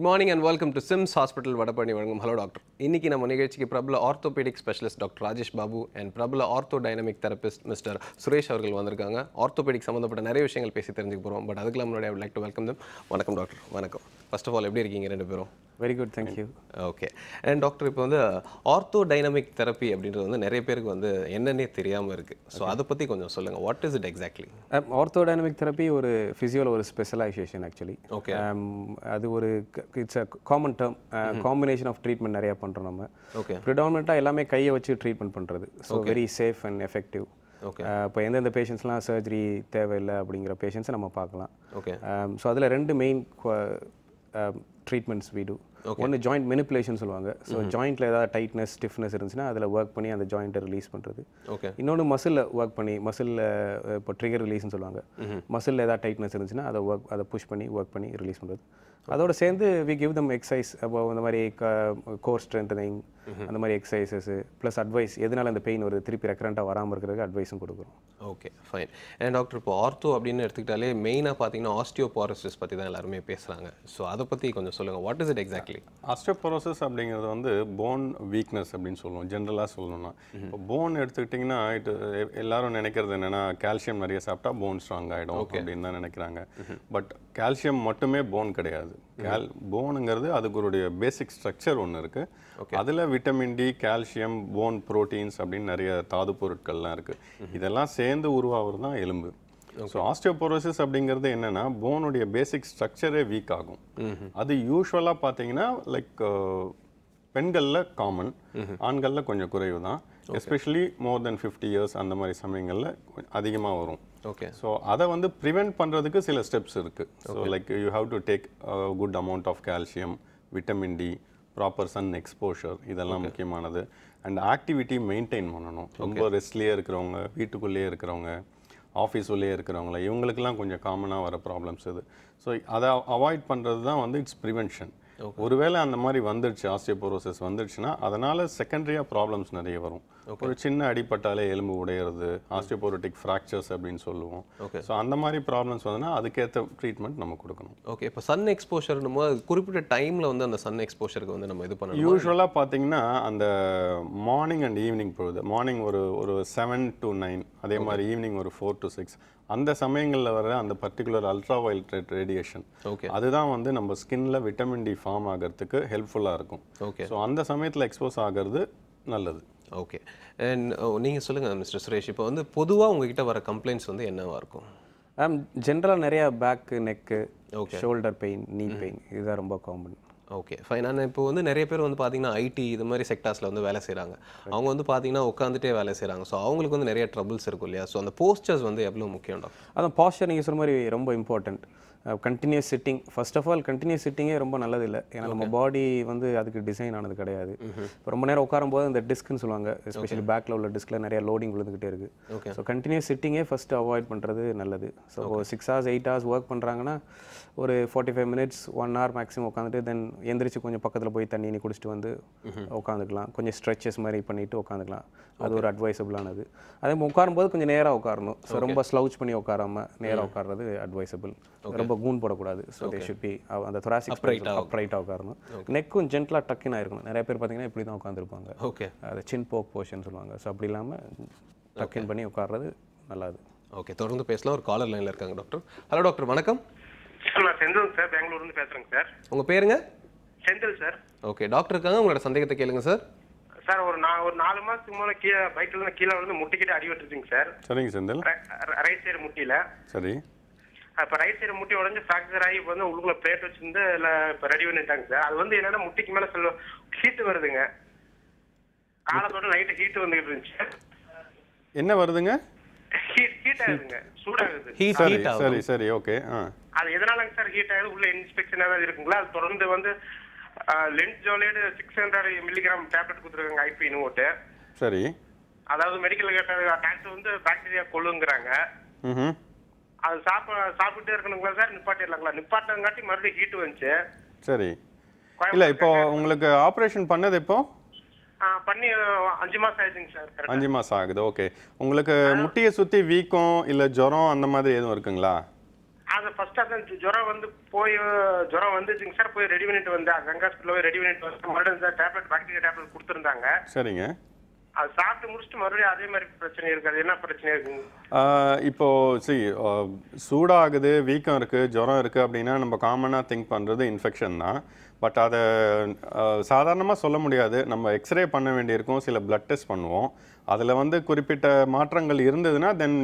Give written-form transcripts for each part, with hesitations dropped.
morning and welcome to Sims Hospital Vadapani Vadangam. Hello doctor. இன்னைக்கு நம்ம நிகழ்ச்சிக்கு பிரபல orthopaedic specialist doctor Rajesh Babu and பிரபல ortho dynamic therapist mister Suresh அவர்கள் வந்திருக்காங்க. ஆர்த்தோபெடிக் சம்பந்தப்பட்ட நிறைய விஷயங்கள் பேசி தெரிஞ்சுக்க போறோம். பட் அதுக்கு முன்னாடி I would like to welcome them. வணக்கம் டாக்டர். வணக்கம். First of all எப்படி இருக்கீங்க ரெண்டு பேரும்? Very good, thank you. Okay. And doctor இப்போ வந்து ஆர்த்தோ டைனமிக் தெரப்பி அப்படின்றது வந்து நிறைய பேருக்கு வந்து என்னன்னே தெரியாம இருக்கு. ஸோ அதை பத்தி கொஞ்சம் சொல்லுங்க. What is it exactly? Ortho dynamic therapy ஒரு ஃபிசியோல ஒரு ஸ்பெஷலைசேஷன் ஆக்சுவலி. ஓகே. அது ஒரு it's a common term combination of treatment நிறைய பண்றோம் நம்ம. ஓகே. ப்ரிடாமினெண்ட்டாக எல்லாமே கையை வச்சு ட்ரீட்மெண்ட் பண்றது. So very safe and effective. Okay. இப்போ எந்தெந்த பேஷண்ட்ஸ்லாம் சர்ஜரி தேவையில்லை அப்படிங்கிற பேஷண்ட்ஸை நம்ம பார்க்கலாம். ஓகே. ஸோ அதில் ரெண்டு மெயின் ட்ரீட்மெண்ட்ஸ் வீடு. ஒன்று ஜாயிண்ட் மெனிப்புலேஷன் சொல்லுவாங்க. ஸோ ஜாயிண்ட்டில் ஏதாவது டைட்னஸ் ஸ்டிஃப்னஸ் இருந்துச்சுன்னா அதில் ஒர்க் பண்ணி அந்த ஜாயிண்ட்டை ரிலீஸ் பண்ணுறது. ஓகே. இன்னொன்று மசிலில் ஒர்க் பண்ணி மசிலில் இப்போ ட்ரிகர் ரிலீஸ்னு சொல்லுவாங்க. மசிலில் ஏதாவது டைட்னஸ் இருந்துச்சுன்னா அதை புஷ் பண்ணி ஒர்க் பண்ணி ரிலீஸ் பண்ணுறது. அதோட சேர்ந்து வி கிவ் தம் எக்ஸசைஸ் அப்போ இந்த மாதிரி கோர் ஸ்ட்ரென்தனிங் அந்த மாதிரி எக்ஸசைசஸ் ப்ளஸ் அட்வைஸ் எதனால இந்த பெயின் வருது திருப்பி ரெக்கரண்ட்டாக வராமல் இருக்கிறதுக்கு அட்வைஸும் கொடுக்குறோம். Okay fine. அண்ட் டாக்டர் இப்போ ஆர்த்தோ அப்படின்னு எடுத்துக்கிட்டாலே மெயினாக பார்த்தீங்கன்னா ஆஸ்டியோபாரோசிஸ் பற்றி தான் எல்லாருமே பேசுகிறாங்க. ஸோ அதை பற்றி கொஞ்சம் சொல்லுங்கள். What is it exactly? Osteoporosis அப்படிங்கிறது வந்து போன் வீக்னஸ் அப்படின்னு சொல்லுவோம். ஜென்ரலாக சொல்லணும்னா இப்போ போன் எடுத்துக்கிட்டிங்கன்னா எல்லாரும் நினைக்கிறது என்னென்னா கால்சியம் நிறைய சாப்பிட்டா போன் ஸ்ட்ராங் ஆகிடும் அப்படின்னு தான் நினைக்கிறாங்க. பட் கால்சியம் மட்டுமே போன் கிடையாது. போனுங்கிறது அதுக்குடைய பேசிக் ஸ்ட்ரக்சர் ஒன்று இருக்குது. அதில் vitamin D, calcium, bone proteins அப்படின்னு நிறைய தாது பொருட்கள்லாம் இருக்குது. இதெல்லாம் சேர்ந்து உருவாகிறது தான் எலும்பு. ஸோ ஆஸ்டியோபோரோசிஸ் அப்படிங்கிறது என்னென்னா போனுடைய பேசிக் ஸ்ட்ரக்சரே வீக் ஆகும். அது யூஸ்வலாக பார்த்தீங்கன்னா லைக் பெண்களில் காமன், ஆண்களில் கொஞ்சம் குறைவு தான். எஸ்பெஷலி மோர் தென் 50 இயர்ஸ் அந்த மாதிரி சமயங்களில் அதிகமாக வரும். ஓகே. ஸோ அதை வந்து ப்ரிவெண்ட் பண்ணுறதுக்கு சில ஸ்டெப்ஸ் இருக்குது. So like you have to take good amount of calcium, vitamin D, proper sun exposure, இதெல்லாம் முக்கியமானது. அண்ட் ஆக்டிவிட்டி மெயின்டைன் பண்ணணும். ரொம்ப ரெஸ்ட்லேயே இருக்கிறவங்க, வீட்டுக்குள்ளேயே இருக்கிறவங்க, ஆஃபீஸ் உள்ளே இருக்கிறவங்கள இவங்களுக்கெல்லாம் கொஞ்சம் காமனாக வர ப்ராப்ளம்ஸ் இது. ஸோ அதை அவாய்ட் பண்ணுறது தான் வந்து இட்ஸ் ப்ரிவென்ஷன். ஒருவேளை அந்த மாதிரி வந்துடுச்சு, ஆஸ்டியோபோரோசிஸ் வந்துடுச்சுன்னா அதனால் செகண்டரியாக ப்ராப்ளம்ஸ் நிறைய வரும். ஒரு சின்ன அடிப்பட்டாலே எலும்பு உடையிறது, ஆஸ்டியோபோரோட்டிக் ஃப்ராக்சர்ஸ் அப்படின்னு சொல்லுவோம். ஸோ அந்த மாதிரி ப்ராப்ளம்ஸ் வந்ததுன்னா அதுக்கேற்ற ட்ரீட்மெண்ட் நம்ம கொடுக்கணும். ஓகே. இப்போ சன் எக்ஸ்போஷர்னும் போது குறிப்பிட்ட டைமில் வந்து அந்த சன் எக்ஸ்போஷருக்கு வந்து நம்ம இது பண்ணணும். யூஸ்வலாக பார்த்தீங்கன்னா அந்த மார்னிங் அண்ட் ஈவினிங் பொழுது, மார்னிங் ஒரு 7 to 9, அதே மாதிரி ஈவினிங் ஒரு 4 to 6, அந்த சமயங்களில் வர அந்த particular ultra violet radiation, okay, அதுதான் வந்து நம்ம ஸ்கின்ல விட்டமின் டி ஃபார்ம் ஆகிறதுக்கு ஹெல்ப்ஃபுல்லாக இருக்கும். ஓகே. ஸோ அந்த சமயத்தில் எக்ஸ்போஸ் ஆகிறது நல்லது. ஓகே. அண்ட் நீங்கள் சொல்லுங்கள் மிஸ்டர் சுரேஷ், இப்போ வந்து பொதுவாக உங்ககிட்ட வர கம்ப்ளைண்ட்ஸ் வந்து என்னவாக இருக்கும்? ஜென்ரலாக நிறையா பேக்கு, நெக்கு, ஷோல்டர் பெயின், நீ பெயின், இதுதான் ரொம்ப காமன். Okay fine. ஆனால் இப்போ வந்து நிறைய பேர் வந்து பார்த்தீங்கன்னா ஐடி இது மாதிரி செக்டார்ஸில் வந்து வேலை செய்கிறாங்க. அவங்க வந்து பார்த்தீங்கன்னா உட்காந்துட்டே வேலை செய்கிறாங்க. ஸோ அவங்களுக்கு வந்து நிறைய ட்ரபிள்ஸ் இருக்கும் இல்லையா? ஸோ அந்த போஸ்டர்ஸ் வந்து எவ்வளோ முக்கியம் டாக்டர்? அதான் போஸ்டர் நீங்கள் சொன்ன மாதிரி ரொம்ப important. Continuous sitting, first of all continuous சிட்டிங்கே ரொம்ப நல்லது இல்லை. ஏன்னா நம்ம பாடி வந்து அதுக்கு டிசைன் ஆனது கிடையாது. இப்போ ரொம்ப நேரம் உட்காரும் போது இந்த டிஸ்க்னு சொல்லுவாங்க, எஸ்பெஷலி பேக்கில் உள்ள டிஸ்கில் நிறைய லோடிங் விழுந்துக்கிட்டே இருக்குது. ஸோ கண்டினியூஸ் சிட்டிங்கே ஃபஸ்ட்டு அவாய்ட் பண்ணுறது நல்லது. ஸோ 6 hours 8 hours ஒர்க் பண்ணுறாங்கன்னா ஒரு 45 minutes 1 hour மேக்ஸிமம் உட்காந்துட்டு தென் எந்திரிச்சு கொஞ்சம் பக்கத்தில் போய் தண்ணி குடிச்சிட்டு வந்து உட்காந்துக்கலாம். கொஞ்சம் ஸ்ட்ரெச்சஸ் மாதிரி பண்ணிவிட்டு உட்காந்துக்கலாம். அது ஒரு அட்வைசபிளானது. அதே உட்காரும்போது கொஞ்சம் நேராக உட்காரணும். ஸோ ரொம்ப ஸ்லவுச் பண்ணி உட்காராமல் நேராக உட்கார்றது அட்வைசபிள். ரொம்ப கூன் போடக்கூடாது. ஸோ தே ஷுட் பி அந்த thoracic அப்ரைட்டாக உட்காரணும். நெக்கும் ஜென்டலாக டக்குன்னு ஆயிருக்கணும். நிறைய பேர் பார்த்தீங்கன்னா இப்படி தான் உட்காந்துருப்பாங்க. ஓகே. அது சின் போக் போர்ஷன் சொல்லுவாங்க. ஸோ அப்படி இல்லாமல் டக்கின் பண்ணி உட்கார்றது நல்லது. ஓகே, தொடர்ந்து பேசலாம். ஒரு காலர் லைனில் இருக்காங்க டாக்டர். ஹலோ டாக்டர், வணக்கம். நான் செந்தில் சார், பெங்களூர்லேருந்து பேசுகிறேங்க சார். உங்கள் பேருங்க? செந்தில் சார். ஓகே டாக்டர் இருக்காங்க, உங்களோட சந்தேகத்தை கேளுங்க சார். சார் ஒரு 4 மாதத்துக்கு மேலே பைக்கில் வந்து முட்டிக்கிட்டு அடிபட்டுருச்சுங்க சார். சரிங்க செந்தில். Right side முட்டியில். சரி. இப்போ ரைட் சைடு முட்டி உடஞ்சி ஃப்ராக்சர் ஆகி இப்போ வந்து உள்ளுக்குள்ள பிளேட் வச்சிருந்து இல்லை இப்போ ரெடி பண்ணிட்டாங்க சார். அது வந்து என்னன்னா முட்டிக்கு மேலே ஹீட்டு வருதுங்க. காலத்தோட நைட்டு ஹீட்டு வந்துகிட்டு இருந்துச்சு. என்ன வருதுங்க? ஹீட் ஆகுதுங்க, சூடாகுது. சரி சரி ஓகே. அது எதனாலங்க சார் ஹீட் ஆகுது? உள்ள இன்ஸ்பெக்ஷன் ஏதாவது இருக்குங்களா? அது தொடர்ந்து வந்து லென்ஸ் ஜோலேடு 600 mg டேப்லெட் கொடுத்துருக்காங்க, ஐபி நோட்டு. சரி. அதாவது மெடிக்கல் டாக்டர் வந்து பாக்டீரியா கொள்ளுங்கிறாங்க. அது சாப்பிட்டே இருக்கணுங்களா சார்? நிப்பாட்டிடலாங்களா? நிப்பாட்டங்காட்டி மறுபடியும் ஹீட் வந்துச்சு. சரி. இல்லை இப்போ உங்களுக்கு ஆப்ரேஷன் பண்ணது எப்போ? பண்ணி 5 மாதம் ஆயிடுச்சுங்க சார். 5 மாதம் ஆகுது. ஓகே. உங்களுக்கு முட்டியை சுற்றி வீக்கம் இல்லை ஜுரம் அந்த மாதிரி எதுவும் இருக்குங்களா? அது ஃபர்ஸ்ட் அதான் ஜுரம் வந்து ஜுரம் வந்துச்சுங்க சார். போய் ரெடி பண்ணிட்டு வந்தேன். கங்கா ஹாஸ்பிட்டல் போய் ரெடி பண்ணிட்டு வந்து மறுபடியும் இந்த டேப்லெட் பாக்டீரியா டேப்லெட் கொடுத்துருந்தாங்க. சரிங்க. அது சாப்பிட்டு முடிச்சுட்டு மறுபடியும் அதே மாதிரி பிரச்சனை இருக்கு. அது என்ன பிரச்சனை இருக்குங்க? இப்போ சூடாகுது, வீக்கம் இருக்குது, ஜுரம் இருக்குது அப்படின்னா நம்ம காமனாக திங்க் பண்ணுறது இன்ஃபெக்ஷன் தான். பட் அதை சாதாரணமாக சொல்ல முடியாது. நம்ம எக்ஸ்ரே பண்ண வேண்டியிருக்கும், சில பிளட் டெஸ்ட் பண்ணுவோம். அதில் வந்து குறிப்பிட்ட மாற்றங்கள் இருந்ததுன்னா then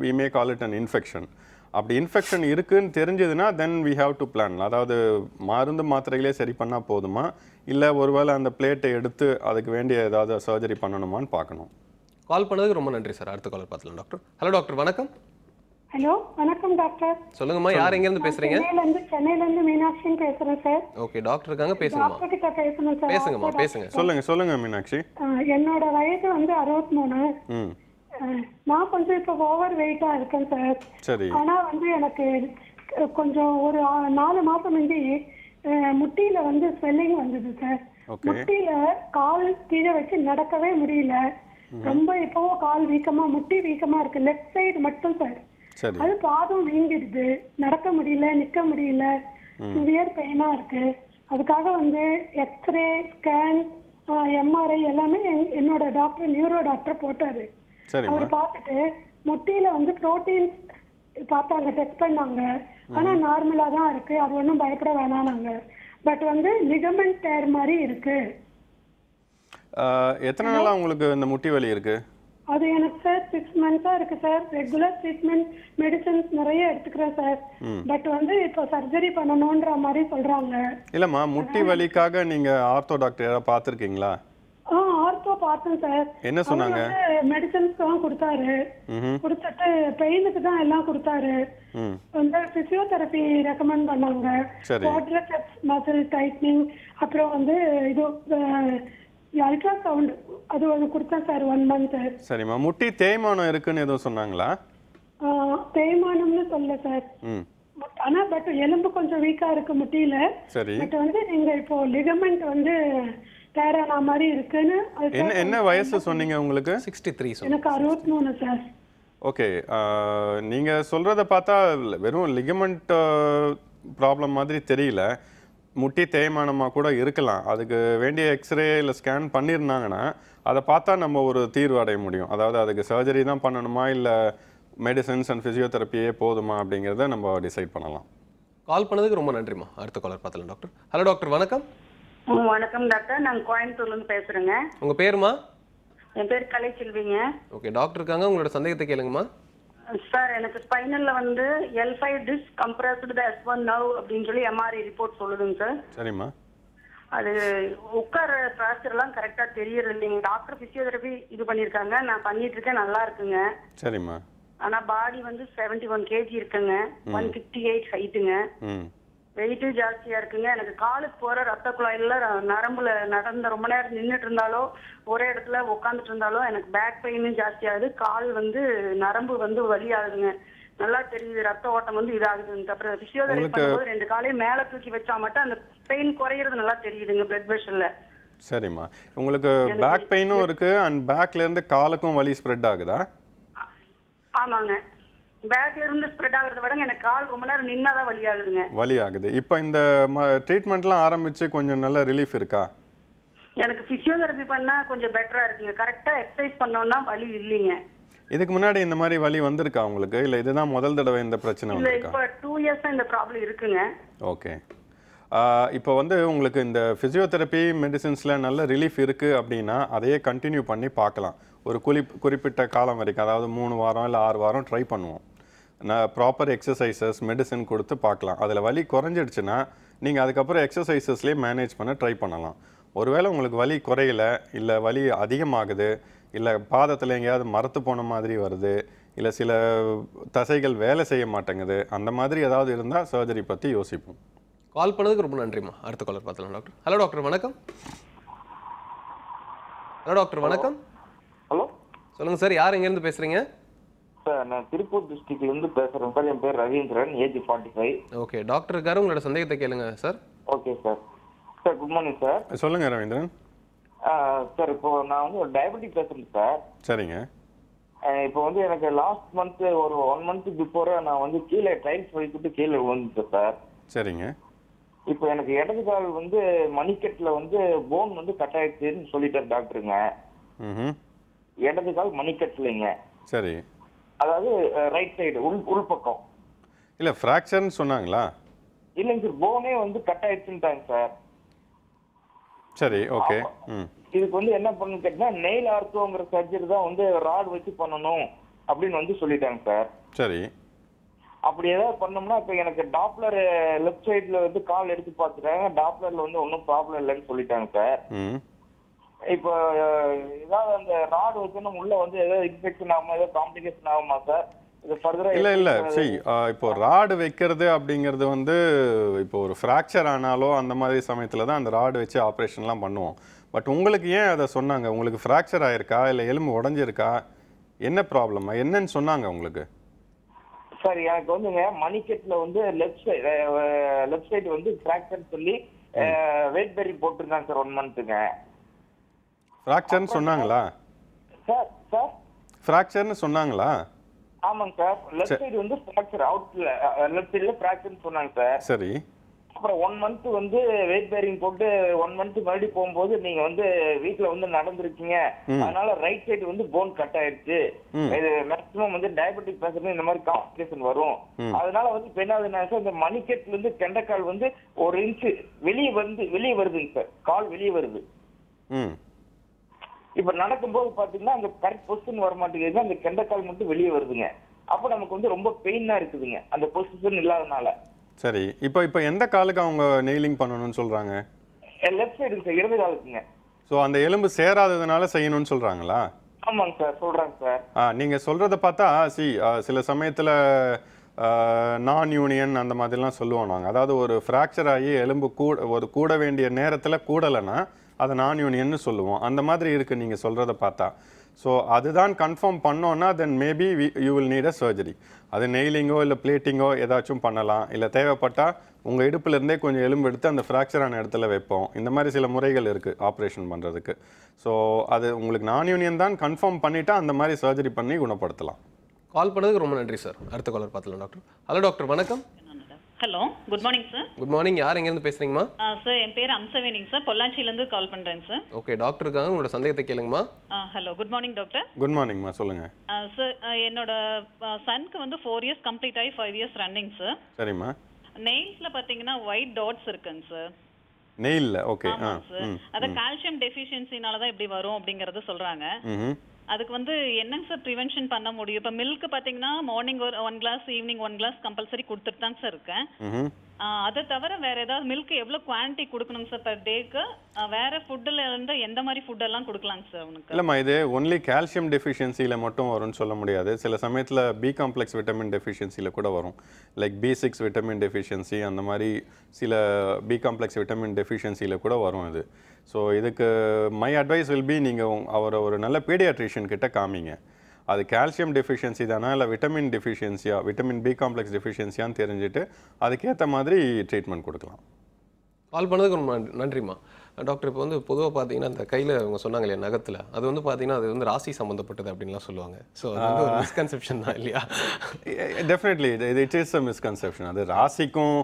we may call it an infection. அப்படி இன்ஃபெக்ஷன் இருக்குன்னு தெரிஞ்சதுன்னா then we have to plan. அதாவது மருந்து மாத்திரைகளே சரி பண்ணால் போதுமா, இல்லை ஒருவேளை அந்த பிளேட்டை எடுத்து அதுக்கு வேண்டிய ஏதாவது சர்ஜரி பண்ணணுமான்னு பார்க்கணும். கால் பண்ணதுக்கு ரொம்ப நன்றி சார். அடுத்த காலர் பார்த்துலாம் டாக்டர். ஹலோ டாக்டர், வணக்கம். ஹலோ, வணக்கம் டாக்டர். சொல்லுங்கம்மா, யார் எங்கேருந்து பேசுறீங்க? சென்னையிலேருந்து மீனாட்சின்னு பேசுறேன் சார். ஓகே, டாக்டர் இருக்காங்க, பேசுங்கம்மா. டாக்டர் கிட்ட பேசணும் சார். பேசுங்கம்மா, பேசுங்க. சொல்லுங்க மீனாட்சி. என்னோட வயது வந்து 63. நான் கொஞ்சம் இப்போ ஓவர் வெயிட்டா இருக்கேன் சார். சரி. ஆனா வந்து எனக்கு கொஞ்சம் ஒரு 4 மாசம் முந்தி முட்டியில வந்து ஸ்வெல்லிங் வந்தது சார். முட்டியில கால் கீழே வச்சு நடக்கவே முடியல. ரொம்ப இப்பவும் கால் வீக்கமா, முட்டி வீக்கமா இருக்கு. லெஃப்ட் சைடு மட்டும் சார். அது பாதம் வீங்கிடுது, நடக்க முடியல, நிக்க முடியல, சிவியர் பெயினா இருக்கு. அதுக்காக வந்து எக்ஸ்ரே, ஸ்கேன், எம்ஆர்ஐ எல்லாமே என்னோட டாக்டர், நியூரோ டாக்டர் போட்டாரு. அவர் பார்த்துட்டு முட்டியில வந்து புரோட்டீன் பார்த்தாங்க, டெஸ்ட் பண்ணாங்க. ஆனா நார்மலா தான் இருக்கு, அது ஒன்றும் பயப்பட வேணாம்னாங்க. பட் வந்து லிகமெண்ட் டேர் மாதிரி இருக்கு. எத்தனை நாளா உங்களுக்கு இந்த முட்டி வலி இருக்கு? அது எனக்கு சார் 6 மந்த்ஸா இருக்கு சார். ரெகுலர் ட்ரீட்மெண்ட், மெடிசன்ஸ் நிறைய எடுத்துக்கிறேன் சார். பட் வந்து இப்போ சர்ஜரி பண்ணணும்ன்ற மாதிரி சொல்றாங்க. இல்லம்மா, முட்டி வலிக்காக நீங்க ஆர்த்தோ டாக்டர் யாராவது பார்த்துருக்கீங்களா? ஆர்த்தோ பார்த்தேன் சார். என்ன சொன்னாங்க? மெடிசன்ஸ் தான் கொடுத்தாரு. கொடுத்துட்டு பெயினுக்கு தான் எல்லாம் கொடுத்தாரு. வந்து பிசியோதெரபி ரெக்கமெண்ட் பண்ணாங்க. குவாட்ரிசெப்ஸ் மசில் டைட்னிங், அப்புறம் வந்து இது அல்ட்ராசவுண்ட் அது ஒன்று கொடுத்தேன் சார் 1 மந்த். சரிம்மா, முட்டி தேய்மானம் இருக்குன்னு எதுவும் சொன்னாங்களா? தேய்மானம்னு சொல்ல சார். ஆனா பட் எலும்பு கொஞ்சம் வீக்கா இருக்கு முட்டியில. சரி. பட் வந்து நீங்க இப்போ லிகமெண்ட் வந்து டேரானா மாதிரி இருக்குன்னு. என்ன வயசு சொன்னீங்க உங்களுக்கு? 63. எனக்கு 63 சார். ஓகே, நீங்க சொல்றத பார்த்தா வெறும் லிகமெண்ட் ப்ராப்ளம் மாதிரி தெரியல. முட்டி தேய்மானமாக கூட இருக்கலாம். அதுக்கு வேண்டிய எக்ஸ்ரே இல்லை ஸ்கேன் பண்ணியிருந்தாங்கன்னா அதை பார்த்தா நம்ம ஒரு தீர்வு அடைய முடியும். அதாவது அதுக்கு சர்ஜரி தான் பண்ணணுமா, இல்லை மெடிசன்ஸ் அண்ட் ஃபிசியோதெரப்பியே போதுமா அப்படிங்கிறத நம்ம டிசைட் பண்ணலாம். கால் பண்ணதுக்கு ரொம்ப நன்றிம்மா. அடுத்த காலர் பார்த்துலாம் டாக்டர். ஹலோ டாக்டர், வணக்கம். வணக்கம் டாக்டர், நாங்கள் கோயம்புத்தூர்லேருந்து பேசுகிறேங்க. உங்கள் பேருமா? என் பேர் கலைச்செல்விங்க. ஓகே, டாக்டர் இருக்காங்க, உங்களோட சந்தேகத்தை கேளுங்கம்மா. சார், எனக்கு ஸ்பைனல்ல வந்து L5 டிஸ்க் கம்ப்ரஸ்டு தி S1 நர்வ் அப்படின்னு சொல்லி எம்ஆர்ஐ ரிப்போர்ட் சொல்லுதுங்க சார். சரிம்மா. அது உட்கார பிராஸ்டர்லாம் கரெக்டாக தெரியறது இல்லைங்க. டாக்டர் பிசியோதெரபி இது பண்ணியிருக்காங்க, நான் பண்ணிட்டு இருக்கேன், நல்லா இருக்குங்க. சரிம்மா. ஆனால் பாடி வந்து 71 kg இருக்குங்க, 158 ஹைட்டுங்க, வெயிட்டு ஜாஸ்தியா இருக்குங்க. எனக்கு காலுக்கு போற ரத்த குழாயில நரம்புல நடந்த ரொம்ப நேரம் நின்றுட்டு இருந்தாலோ ஒரே இடத்துல உட்காந்துட்டு இருந்தாலோ எனக்கு பேக் பெயினும் ஜாஸ்தியாகுது. கால் வந்து நரம்பு வந்து வலி ஆகுதுங்க, நல்லா தெரியுது. ரத்த ஓட்டம் வந்து இதாகுதுங்க. அப்புறம் பிசியோதெரபி பண்ணும்போது 2 காலையும் மேல தூக்கி வச்சா மட்டும் அந்த பெயின் குறையிறது நல்லா தெரியுதுங்க பிளட் பிரஷர்ல. சரிம்மா, உங்களுக்கு பேக் பெயினும் இருக்கு அண்ட் பேக்ல இருந்து காலுக்கும் வலி ஸ்ப்ரெட் ஆகுதா? ஆமாங்க, பேக்ல இருந்து ஸ்ப்ரெட் ஆகுறத விட எனக்கு கால் ரொம்ப நேரம் நின்னாதான் வலி ஆகுதுங்க. வலி ஆகுது. இப்போ இந்த ட்ரீட்மெண்ட்லாம் ஆரம்பிச்சு கொஞ்சம் நல்ல ரிலீஃப் இருக்கா? எனக்கு பிசியோதெரபி பண்ணா கொஞ்சம் பெட்டரா இருக்குங்க. கரெக்டா எக்ஸசைஸ் பண்ணோம்னா வலி இல்லைங்க. இதுக்கு முன்னாடி இந்த மாதிரி வலி வந்திருக்கா உங்களுக்கு, இல்ல இதுதான் முதல் தடவை இந்த பிரச்சனை வந்திருக்கா? இப்போ 2 இயர்ஸா இந்த ப்ராப்ளம் இருக்குங்க. ஓகே, இப்போ வந்து உங்களுக்கு இந்த ஃபிசியோதெரப்பி மெடிசின்ஸில் நல்ல ரிலீஃப் இருக்குது அப்படின்னா அதையே கண்டினியூ பண்ணி பார்க்கலாம். ஒரு குறிப்பிட்ட காலம் வரைக்கும், அதாவது 3 வாரம் இல்லை 6 வாரம் ட்ரை பண்ணுவோம். ப்ராப்பர் எக்ஸசைசஸ் மெடிசன் கொடுத்து பார்க்கலாம். அதில் வலி குறைஞ்சிடுச்சுன்னா நீங்கள் அதுக்கப்புறம் எக்ஸசைசஸ்லேயே மேனேஜ் பண்ண ட்ரை பண்ணலாம். ஒருவேளை உங்களுக்கு வலி குறையல, இல்லை வலி அதிகமாகுது, இல்லை பாதத்தில் எங்கேயாவது மரத்து போன மாதிரி வருது, இல்லை சில தசைகள் வேலை செய்ய மாட்டேங்குது, அந்த மாதிரி ஏதாவது இருந்தால் சர்ஜரி பற்றி யோசிப்போம். கால் பண்ணதுக்கு ரொம்ப நன்றிம்மா. அடுத்த காலர் பார்த்துலாம் டாக்டர். ஹலோ டாக்டர், வணக்கம். ஹலோ டாக்டர், வணக்கம். ஹலோ, சொல்லுங்கள் சார், யார் எங்கேருந்து பேசுகிறீங்க? சார், நான் திருப்பூர் டிஸ்ட்ரிக்ட்லேருந்து பேசுகிறேன் சார். என் பேர் ரவீந்திரன், ஏஜ் 45. ஓகே, டாக்டர் இருக்காரு, உங்களோட சந்தேகத்தை கேளுங்க sir. Okay sir. Sir, good morning sir. சொல்லுங்கள் ரவீந்திரன். சார், இப்போ நான் வந்து ஒரு டயபெட்டிக் பேஷண்ட் சார். சரிங்க. இப்போ வந்து எனக்கு லாஸ்ட் மந்த் ஒரு 1 மந்த் பிஃபோர் நான் வந்து கீழே டைல்ஸ் வைத்துட்டு கீழே விழுந்துட்டேன் சார். சரிங்க. இப்போ எனக்கு இடது கால் வந்து மணிக்கட்டுல வந்து போன் வந்து கட் ஆயிடுச்சுன்னு சொல்லிட்டார் டாக்டருங்க. இடது கால் மணிக்கட்டுலைங்க. சரி. அதாவது ரைட் சைடு உள் பக்கம். இல்ல ஃப்ராக்சர்னு சொன்னாங்களா? இல்லைங்க சார், போனே வந்து கட் ஆயிடுச்சுட்டாங்க சார். சரி, ஓகே. இதுக்கு வந்து என்ன பண்ணு கேட்டா நெயில் ஆர்த்தோங்கிற சர்ஜரி தான் வந்து ராட் வச்சு பண்ணணும் அப்படின்னு வந்து சொல்லிட்டாங்க சார். சரி. அப்படி ஏதாவது பண்ணோம்னா இப்போ எனக்கு டாப்லர் லெஃப்ட் சைடுல வந்து கால் எடுத்து பார்த்துட்டாங்க. டாப்லர்ல வந்து ஒன்றும் ப்ராப்ளம் இல்லைன்னு சொல்லிட்டாங்க சார். இப்போ ஏதாவது அந்த ராட் வச்சுன்னா உள்ள வந்து ஏதாவது இன்ஃபெக்ஷன் ஆகுமா, ஏதாவது காம்ப்ளிகேஷன் ஆகுமா சார்? இல்ல சரி, இப்போ ராடு வைக்கிறது அப்படிங்கிறது வந்து இப்போ ஒரு ஃப்ராக்சர் ஆனாலோ அந்த மாதிரி சமயத்துல தான் அந்த ராடு வச்சு ஆப்ரேஷன்லாம் பண்ணுவோம். பட் உங்களுக்கு ஏன் அதை சொன்னாங்க? உங்களுக்கு ஃப்ராக்சர் ஆயிருக்கா இல்லை எலும்பு உடஞ்சிருக்கா, என்ன ப்ராப்ளமா, என்னன்னு சொன்னாங்க உங்களுக்கு? சார் எனக்கு வந்துங்க மணிக்கட்டுல வந்து லெஃப்ட் சைடு வந்து ஃப்ராக்சர் சொல்லி வெயிட் பெரிங் போட்டிருக்காங்க சார் 1 மந்த்துங்க. ஃப்ராக்சர்னு சொன்னாங்களா? சார் ஃப்ராக்சர்னு சொன்னாங்களா? ஆமாங்க சார். லெஃப்ட் சைடு வந்து ஃப்ராக்சர் லெஃப்ட் சைடுல ஃப்ராக்சர்னு சொன்னாங்க சார். சரி. அப்புறம் 1 மந்த் வந்து வெயிட் பேரிங் போட்டு 1 மந்த் மறுபடியும் போகும்போது நீங்க வந்து வீட்டுல வந்து நடந்திருக்கீங்க, அதனால ரைட் சைடு வந்து போன் கட் ஆயிடுச்சு, இது மேக்ஸிமம் வந்து டயபெட்டிக் பேஷண்ட் இந்த மாதிரி காம்ப்ளிகேஷன் வரும், அதனால வந்து இப்ப என்ன ஆகுதுன்னா சார் இந்த மணிக்கட்டுல இருந்து கெண்டைக்கால் வந்து 1 இன்ச்சு வெளியே வருதுங்க சார். கால் வெளியே வருது. இப்ப நடக்கும்போது பாத்தீங்கன்னா அந்த கரெக்ட் பொசிஷன் வர மாட்டேங்குது, அந்த கெண்டைக்கால் மட்டும் வெளியே வருதுங்க. அப்ப நமக்கு வந்து ரொம்ப பெயினா இருக்குதுங்க அந்த பொசிஷன் இல்லாதனால. சரி. இப்போ எந்த காலுக்கு அவங்க நெயிலிங் பண்ணணும்னு சொல்றாங்க? லெஃப்ட் சைடுங்க சார், இடது காலுக்குங்க. ஸோ அந்த எலும்பு சேராததுனால செய்யணும்னு சொல்றாங்களா? ஆமாங்க சார், சொல்றாங்க சார். நீங்க சொல்றத பார்த்தா சில சமயத்துல நான் யூனியன் அந்த மாதிரிலாம் சொல்லுவோம் நாங்கள். அதாவது ஒரு ஃப்ராக்சர் ஆகி எலும்பு கூட வேண்டிய நேரத்தில் கூடலைன்னா அதை நான் யூனியன்னு சொல்லுவோம். அந்த மாதிரி இருக்குது நீங்கள் சொல்கிறத பார்த்தா. ஸோ அதுதான் கன்ஃபார்ம் பண்ணோன்னா தென் maybe you will need a surgery. அது நெயிலிங்கோ இல்லை பிளேட்டிங்கோ ஏதாச்சும் பண்ணலாம். இல்லை தேவைப்பட்டால் உங்கள் இடுப்புலேருந்தே கொஞ்சம் எலும்பு எடுத்து அந்த ஃப்ராக்சரான இடத்துல வைப்போம். இந்த மாதிரி சில முறைகள் இருக்குது ஆப்ரேஷன் பண்ணுறதுக்கு. ஸோ அது உங்களுக்கு நான் யூனியன் தான் கன்ஃபார்ம் பண்ணிவிட்டால் அந்த மாதிரி சர்ஜரி பண்ணி குணப்படுத்தலாம். கால் பண்ணதுக்கு ரொம்ப நன்றி சார். அடுத்த காலர் பார்த்துலாம் டாக்டர். ஹலோ டாக்டர், வணக்கம். Hello, good morning sir. Good morning. யார் எங்கேருந்து பேசுறீங்கம்மா? சார் என் பேர் அம்சவேணிங்க சார், பொள்ளாச்சியிலேருந்து கால் பண்ணுறேன் சார். ஓகே, டாக்டர் இருக்காங்க, உங்களோட சந்தேகத்தை கேளுங்கம்மா. Hello, good morning doctor. Good மார்னிங்மா, சொல்லுங்கள். சார் என்னோட சனுக்கு வந்து 4 இயர்ஸ் கம்ப்ளீட் ஆகி 5 இயர்ஸ் ரன்னிங் சார். சரிம்மா. நெயில்ஸில் பார்த்தீங்கன்னா ஒயிட் டாட்ஸ் இருக்குங்க சார். நெயில்ல? ஓகே. அது கால்சியம் டெஃபிஷியன்சினால தான் இப்படி வரும் அப்படிங்கறது சொல்றாங்க. அதுக்கு வந்து என்னங்க சார் ப்ரிவென்ஷன் பண்ண முடியும்? இப்போ மில்க் பார்த்தீங்கன்னா morning 1 glass, evening 1 glass compulsory கொடுத்துட்டு தாங்க சார் இருக்கேன். அதை தவிர வேற ஏதாவது மில்க் எவ்வளோ குவான்டிட்டி கொடுக்கணுங்க சார் பர் டேக்கு? வேற ஃபுட்டில் இருந்து எந்த மாதிரி ஃபுட்டெல்லாம் கொடுக்கலாங்க சார் அவனுக்கு? இல்லைம்மா, இது ஒன்லி கால்சியம் டெஃபிஷியன்சியில் மட்டும் வரும்னு சொல்ல முடியாது. சில சமயத்தில் பி காம்ப்ளெக்ஸ் விட்டமின் டெஃபிஷியன்சியில் கூட வரும். லைக் B6 விட்டமின் டெஃபிஷியன்சி, அந்த மாதிரி சில பி காம்ப்ளெக்ஸ் விட்டமின் டெஃபிஷியன்சியில் கூட வரும் இது. ஸோ இதுக்கு மை அட்வைஸ் வில் பி, நீங்கள் அவரை ஒரு நல்ல பீடியாட்ரிஷியன் கிட்ட காமிங்க. அது கால்சியம் டெஃபிஷியன்சி தானா இல்லை விட்டமின் டெஃபிஷியன்சியா, விட்டமின் பி காம்ப்ளெக்ஸ் டெஃபிஷியன்சியான்னு தெரிஞ்சுட்டு அதுக்கேற்ற மாதிரி ட்ரீட்மெண்ட் கொடுக்கலாம். கால் பண்ணதுக்கு ரொம்ப நன்றிம்மா. டாக்டர், இப்போ வந்து பொதுவாக பார்த்தீங்கன்னா இந்த கையில் அவங்க சொன்னாங்க இல்லையா நகத்தில், அது வந்து பார்த்தீங்கன்னா அது வந்து ராசி சம்மந்தப்பட்டது அப்படின்லாம் சொல்லுவாங்க. ஸோ அது வந்து ஒரு மிஸ்கன்செப்ஷன் தான் இல்லையா? Definitely it is a misconception. அது ராசிக்கும்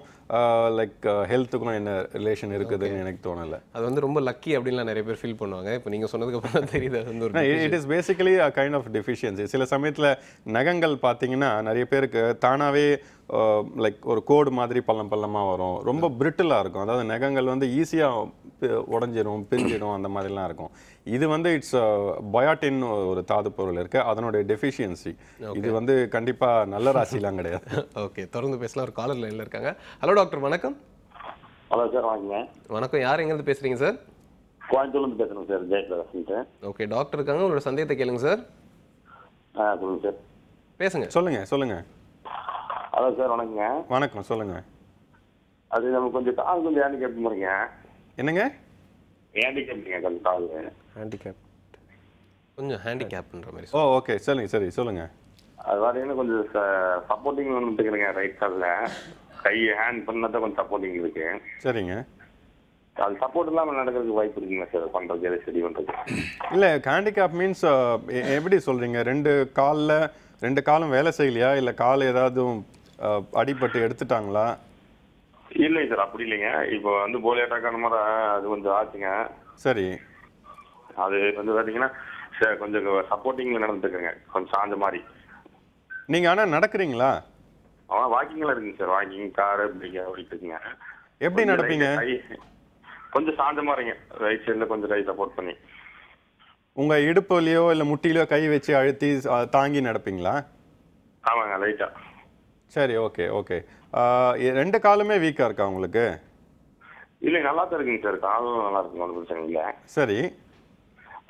லைக் ஹெல்த்துக்கும் என்ன ரிலேஷன் இருக்குதுன்னு எனக்கு தோணலை. அது வந்து ரொம்ப லக்கி அப்படின்லாம் நிறைய பேர் ஃபீல் பண்ணுவாங்க. இப்போ நீங்கள் சொன்னதுக்கு அப்புறம் தான் தெரியுது அது வந்து ஒரு it is basically a kind of deficiency. சில சமயத்தில் நகங்கள் பார்த்தீங்கன்னா நிறைய பேருக்கு தானாகவே லைக் ஒரு கோடு மாதிரி பள்ளமாக வரும், ரொம்ப பிரிட்டிலாக இருக்கும். அதாவது நகங்கள் வந்து ஈஸியாக உடஞ்சிரும், பிரிஞ்சிடும், அந்த மாதிரிலாம் இருக்கும். இது வந்து இட்ஸ் பயாட்டின் ஒரு தாது பொருள் இருக்கு, அதனுடைய டெஃபிஷியன்சி. இது வந்து கண்டிப்பாக நல்ல ராசிலாம் கிடையாது. ஓகே, தொடர்ந்து பேசலாம். ஒரு காலர் லைனில் இருக்காங்க. ஹலோ டாக்டர், வணக்கம். ஹலோ சார், வணக்கம். வணக்கம். யார் எங்கேருந்து பேசுறீங்க சார்? கோயம்புத்தூர்லேருந்து பேசுகிறேன் சார், ஜெயபிரகாஷ். ஓகே, டாக்டர் இருக்காங்க, உங்களோட சந்தேகத்தை கேளுங்க சார். சொல்லுங்கள் சார். பேசுங்க. சொல்லுங்கள். ஹலோ சார், வணக்கங்க. வணக்கம், சொல்லுங்கள். அது நமக்கு கொஞ்சம் கால் கொஞ்சம் ஹேண்டிகேப் மாதிரிங்க. என்னங்க? ஹேண்டிகேப்ங்க, கொஞ்சம் கால் ஹேண்டிகேப், கொஞ்சம் ஹேண்டிகேப்ன்ற மாதிரி. ஓகே, சொல்லுங்கள். அது பார்த்தீங்கன்னா கொஞ்சம் சப்போர்ட்டிங் வந்துட்டுக்கிறேங்க ரைட் காலில். கை ஹேண்ட் பண்ணதான் கொஞ்சம் சப்போர்ட்டிங் இருக்கு. சரிங்க. அது சப்போர்ட் இல்லாமல் நடக்கிறதுக்கு வாய்ப்பு இருக்குங்க சார், பண்ணுறது எதை ஸ்டடி பண்ணுறது? இல்லை, ஹேண்டிகேப் மீன்ஸ் எப்படி சொல்கிறீங்க? ரெண்டு காலம் வேலை செய்யலையா, இல்லை கால் ஏதாவது அடிபட்டு எடுத்துட்டாங்களா? இல்லைங்க சார், அப்படி இல்லைங்க. இப்போ வந்து போலியோ அட்டாக் ஆன மாதிரி அது கொஞ்சம் ஆச்சுங்க. சரி. அது வந்து பார்த்தீங்கன்னா கொஞ்சம் சப்போர்ட்டிங்கில் நடந்துட்டுருக்குங்க, கொஞ்சம் சாஞ்ச மாதிரி. நீங்கள் ஆனால் நடக்கிறீங்களா? வாக்கிங்கில் இருக்குங்க சார், வாக்கிங் கார் ஓடிட்டு இருக்குங்க. எப்படி நடப்பீங்க? கொஞ்சம் சாஞ்ச மாதிரிங்க, ரைட் சைடில் கொஞ்சம் கை சப்போர்ட் பண்ணி. உங்கள் இடுப்புலையோ இல்லை முட்டிலையோ கை வச்சு அழுத்தி தாங்கி நடப்பீங்களா? ஆமாங்க, லைட்டா. சரி, ஓகே ஓகே. ரெண்டு காலுமே வீக்காக இருக்கா உங்களுக்கு? இல்லை, நல்லா தான் இருக்குங்க சார், காலும் நல்லா இருக்குங்க, ஒன்றும் பிரச்சனை இல்லை. சரி.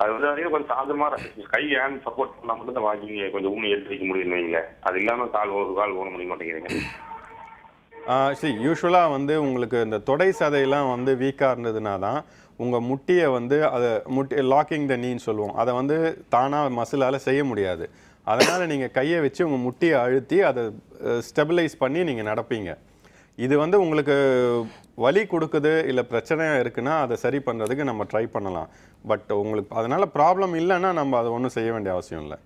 அது வந்து கொஞ்சம் சாஞ்ச மாதிரி கை ஹேண்ட் சப்போர்ட் பண்ணால் மட்டும் தான் வாக்கிங்க கொஞ்சம் ஊனி எடுத்து வைக்க முடியும் வைங்களேன். அது இல்லாமல் ஒரு கால் ஊன முடிய மாட்டேங்கிறீங்க. சரி, யூஸ்வலாக வந்து உங்களுக்கு இந்த தொடை சதையெல்லாம் வந்து வீக்காக இருந்ததுனா தான் உங்கள் முட்டியை வந்து அதை லாக்கிங் த நீன்னு சொல்லுவோம், அதை வந்து தானாக மசிலால் செய்ய முடியாது. அதனால் நீங்கள் கையை வச்சு உங்கள் முட்டியை அழுத்தி அதை ஸ்டெபிலைஸ் பண்ணி நீங்கள் நடப்பீங்க. இது வந்து உங்களுக்கு வலி கொடுக்குது இல்லை பிரச்சனையாக இருக்குன்னா அதை சரி பண்ணுறதுக்கு நம்ம ட்ரை பண்ணலாம். பட் உங்களுக்கு அதனால் ப்ராப்ளம் இல்லைன்னா நம்ம அதை ஒன்றும் செய்ய வேண்டிய அவசியம் இல்லை.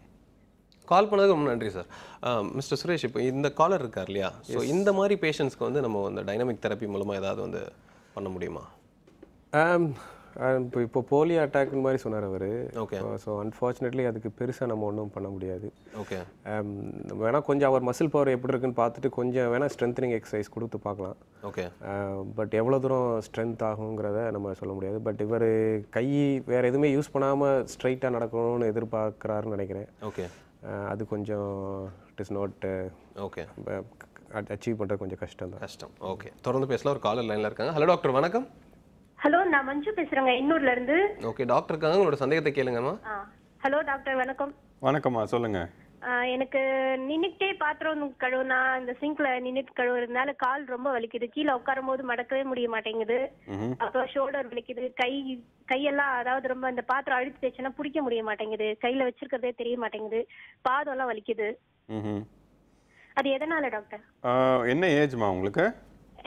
கால் பண்ணதுக்கு ரொம்ப நன்றி சார். மிஸ்டர் சுரேஷ், இப்போ இந்த காலர் இருக்கார் இல்லையா, ஸோ இந்த மாதிரி பேஷண்ட்ஸ்க்கு வந்து நம்ம இந்த டைனமிக் தெரப்பி மூலமாக ஏதாவது வந்து பண்ண முடியுமா? இப்போ போலியோ அட்டாக்னு மாதிரி சொன்னார் அவர். ஓகே. ஸோ அன்ஃபார்ச்சுனேட்லி அதுக்கு பெருசாக நம்ம ஒன்றும் பண்ண முடியாது. ஓகே. வேணால் கொஞ்சம் அவர் மசில் பவர் எப்படி இருக்குன்னு பார்த்துட்டு கொஞ்சம் வேணால் ஸ்ட்ரென்த்னிங் எக்ஸசைஸ் கொடுத்து பார்க்கலாம். ஓகே. பட் எவ்வளோ தூரம் ஸ்ட்ரென்த் ஆகுங்கிறத நம்ம சொல்ல முடியாது. பட் இவர் கை வேறு எதுவுமே யூஸ் பண்ணாமல் ஸ்ட்ரைட்டாக நடக்கணும்னு எதிர்பார்க்குறாருன்னு நினைக்கிறேன். ஓகே. அது கொஞ்சம் it is not okay achieve பண்ணுறது கொஞ்சம் கஷ்டம். ஓகே, தொடர்ந்து பேசலாம். ஒரு காலர் லைனில் இருக்காங்க. ஹலோ டாக்டர், வணக்கம். ஹலோ, நான் மஞ்சு பேசுறேங்க, இன்னூர்ல இருந்து. ஓகே டாக்டர் இருக்காங்க, உங்களோட சந்தேகத்தை கேளுங்கம்மா. ஹலோ டாக்டர், வணக்கம். வணக்கம்மா, சொல்லுங்க. எனக்கு நின்னுட்டே பாத்திரம் கழுவுனா இந்த சிங்க்ல நின்னுட்டு கழுவுறதுனால கால் ரொம்ப வலிக்குது. கீழே உட்காரும் போது மடக்கவே முடிய மாட்டேங்குது. அப்புறம் ஷோல்டர் வலிக்குது. கையெல்லாம் அதாவது ரொம்ப இந்த பாத்திரம் அழுத்தி தேய்ச்சனா பிடிக்க முடிய மாட்டேங்குது. கையில வச்சிருக்கிறதே தெரிய மாட்டேங்குது. பாதம் எல்லாம் வலிக்குது. அது எதனால டாக்டர்? என்ன ஏஜ்மா உங்களுக்கு?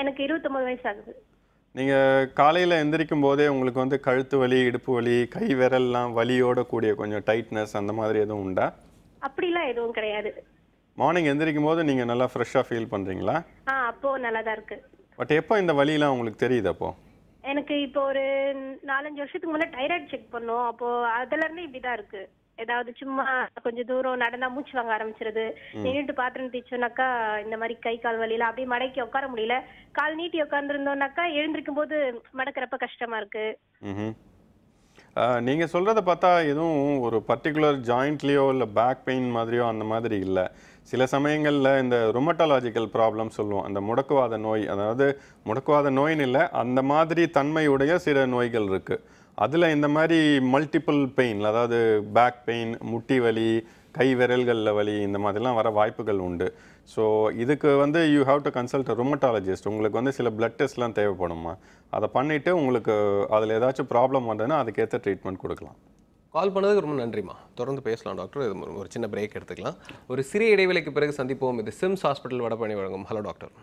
எனக்கு 29 வயசு ஆகுது. நீங்கள் காலையில் எந்திரிக்கும் போதே உங்களுக்கு வந்து கழுத்து வலி, இடுப்பு வலி, கை விரல்லாம் வலியோட கூடிய கொஞ்சம் டைட்னஸ் அந்த மாதிரி எதுவும் உண்டா? அப்படிலாம் எதுவும் கிடையாது. மார்னிங் எந்திரிக்கும் போது நீங்கள் நல்லா ஃப்ரெஷ்ஷாக ஃபீல் பண்ணுறீங்களா? அப்போ நல்லா தான் இருக்கு. பட் எப்போ இந்த வலியெல்லாம் உங்களுக்கு தெரியுது? அப்போ எனக்கு இப்போ ஒரு 4-5 வருஷத்துக்கு முன்னாடி தைராய்டு செக் பண்ணோம். அப்போ அதுல இருந்து இப்படிதான் இருக்கு. ஏதாவது சும்மா கொஞ்சம் தூரம் நடந்தா மூச்சு வாங்க ஆரம்பிச்சிருது. நின்றுட்டு பாத்திரம் தேய்ச்சோம்னாக்கா இந்த மாதிரி கை கால் வலியில அப்படியே மடக்கி உட்கார முடியல. கால் நீட்டி உட்கார்ந்துருந்தோம்னாக்கா எழுந்திருக்கும் போது மடக்கிறப்ப கஷ்டமா இருக்கு. நீங்கள் சொல்கிறத பார்த்தா எதுவும் ஒரு பர்டிகுலர் ஜாயிண்ட்லேயோ இல்லை பேக் பெயின் மாதிரியோ அந்த மாதிரி இல்லை. சில சமயங்களில் இந்த ரொமட்டாலஜிக்கல் ப்ராப்ளம் சொல்லுவோம், அந்த முடக்குவாத நோய், அதாவது முடக்குவாத நோயின்னு இல்லை, அந்த மாதிரி தன்மையுடைய சில நோய்கள் இருக்குது. அதில் இந்த மாதிரி மல்டிபிள் பெயின், அதாவது பேக் பெயின், முட்டி வலி, கை விரல்களில் வலி, இந்த மாதிரிலாம் வர வாய்ப்புகள் உண்டு. ஸோ இதுக்கு வந்து you have to consult rheumatologist. உங்களுக்கு வந்து சில பிளட் டெஸ்ட்லாம் தேவைப்படுமா, அதை பண்ணிவிட்டு உங்களுக்கு அதில் ஏதாச்சும் ப்ராப்ளம் வந்ததுன்னா அதுக்கேற்ற ட்ரீட்மெண்ட் கொடுக்கலாம். கால் பண்ணதுக்கு ரொம்ப நன்றிம்மா. தொடர்ந்து பேசலாம் டாக்டர். இது ஒரு சின்ன பிரேக் எடுத்துக்கலாம். ஒரு சிறிய இடைவெளிக்கு பிறகு சந்திப்போம். இது சிம்ஸ் ஹாஸ்பிட்டல் வடபழனி வழங்கும் hello doctor.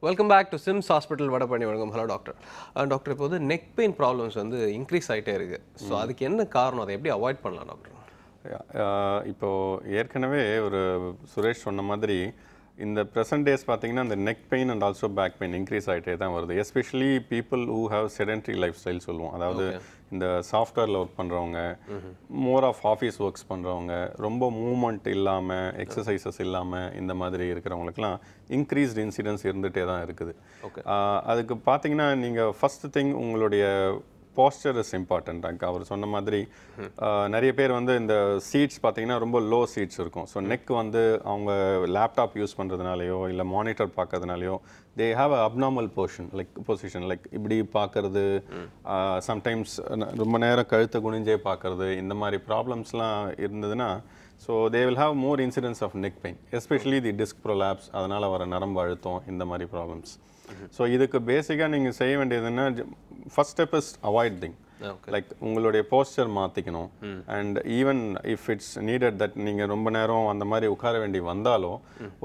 Welcome back to Sims hospital Vadapalani வழங்கும் ஹலோ டாக்டர். டாக்டர், இப்போ வந்து நெக் பெயின் ப்ராப்ளம்ஸ் வந்து இன்க்ரீஸ் ஆகிட்டே இருக்குது. ஸோ அதுக்கு என்ன காரணம், அதை எப்படி அவாய்ட் பண்ணலாம் டாக்டர்? இப்போது ஏற்கனவே ஒரு சுரேஷ் சொன்ன மாதிரி இந்த ப்ரெசன்ட் டேஸ் பார்த்தீங்கன்னா இந்த neck pain and also back pain increase ஆகிட்டே தான் வருது. Especially people who have sedentary lifestyle சொல்லுவோம். அதாவது இந்த சாஃப்ட்வேரில் ஒர்க் பண்ணுறவங்க, மோர் ஆஃப் ஆஃபீஸ் ஒர்க்ஸ் பண்ணுறவங்க, ரொம்ப மூவ்மெண்ட் இல்லாமல், எக்ஸசைசஸ் இல்லாமல் இந்த மாதிரி இருக்கிறவங்களுக்குலாம் இன்க்ரீஸ்டு இன்சிடென்ஸ் இருந்துகிட்டே தான் இருக்குது. அதுக்கு பார்த்தீங்கன்னா நீங்கள் ஃபஸ்ட்டு திங் உங்களுடைய posture is important. அவர் சொன்ன மாதிரி நிறைய பேர் வந்து இந்த சீட்ஸ் பார்த்தீங்கன்னா ரொம்ப லோ சீட்ஸ் இருக்கும். ஸோ நெக் வந்து அவங்க லேப்டாப் யூஸ் பண்ணுறதுனாலையோ இல்லை monitor பார்க்கறதுனாலையோ they have a abnormal position like இப்படி பார்க்கறது, சம்டைம்ஸ் ரொம்ப நேரம் கழுத்தை குனிஞ்சே பார்க்கறது, இந்த மாதிரி ப்ராப்ளம்ஸ்லாம் இருந்ததுன்னா so they will have more incidence of neck pain, especially the disc prolapse, அதனால் வர நரம்பு அழுத்தம், இந்த மாதிரி ப்ராப்ளம்ஸ். ஸோ இதுக்கு பேசிக்காக நீங்கள் செய்ய வேண்டியதுன்னா first step is avoid thing, like உங்களுடைய போஸ்டர் மாற்றிக்கணும். And even if it's needed that நீங்கள் ரொம்ப நேரம் அந்த மாதிரி உட்கார வேண்டி வந்தாலோ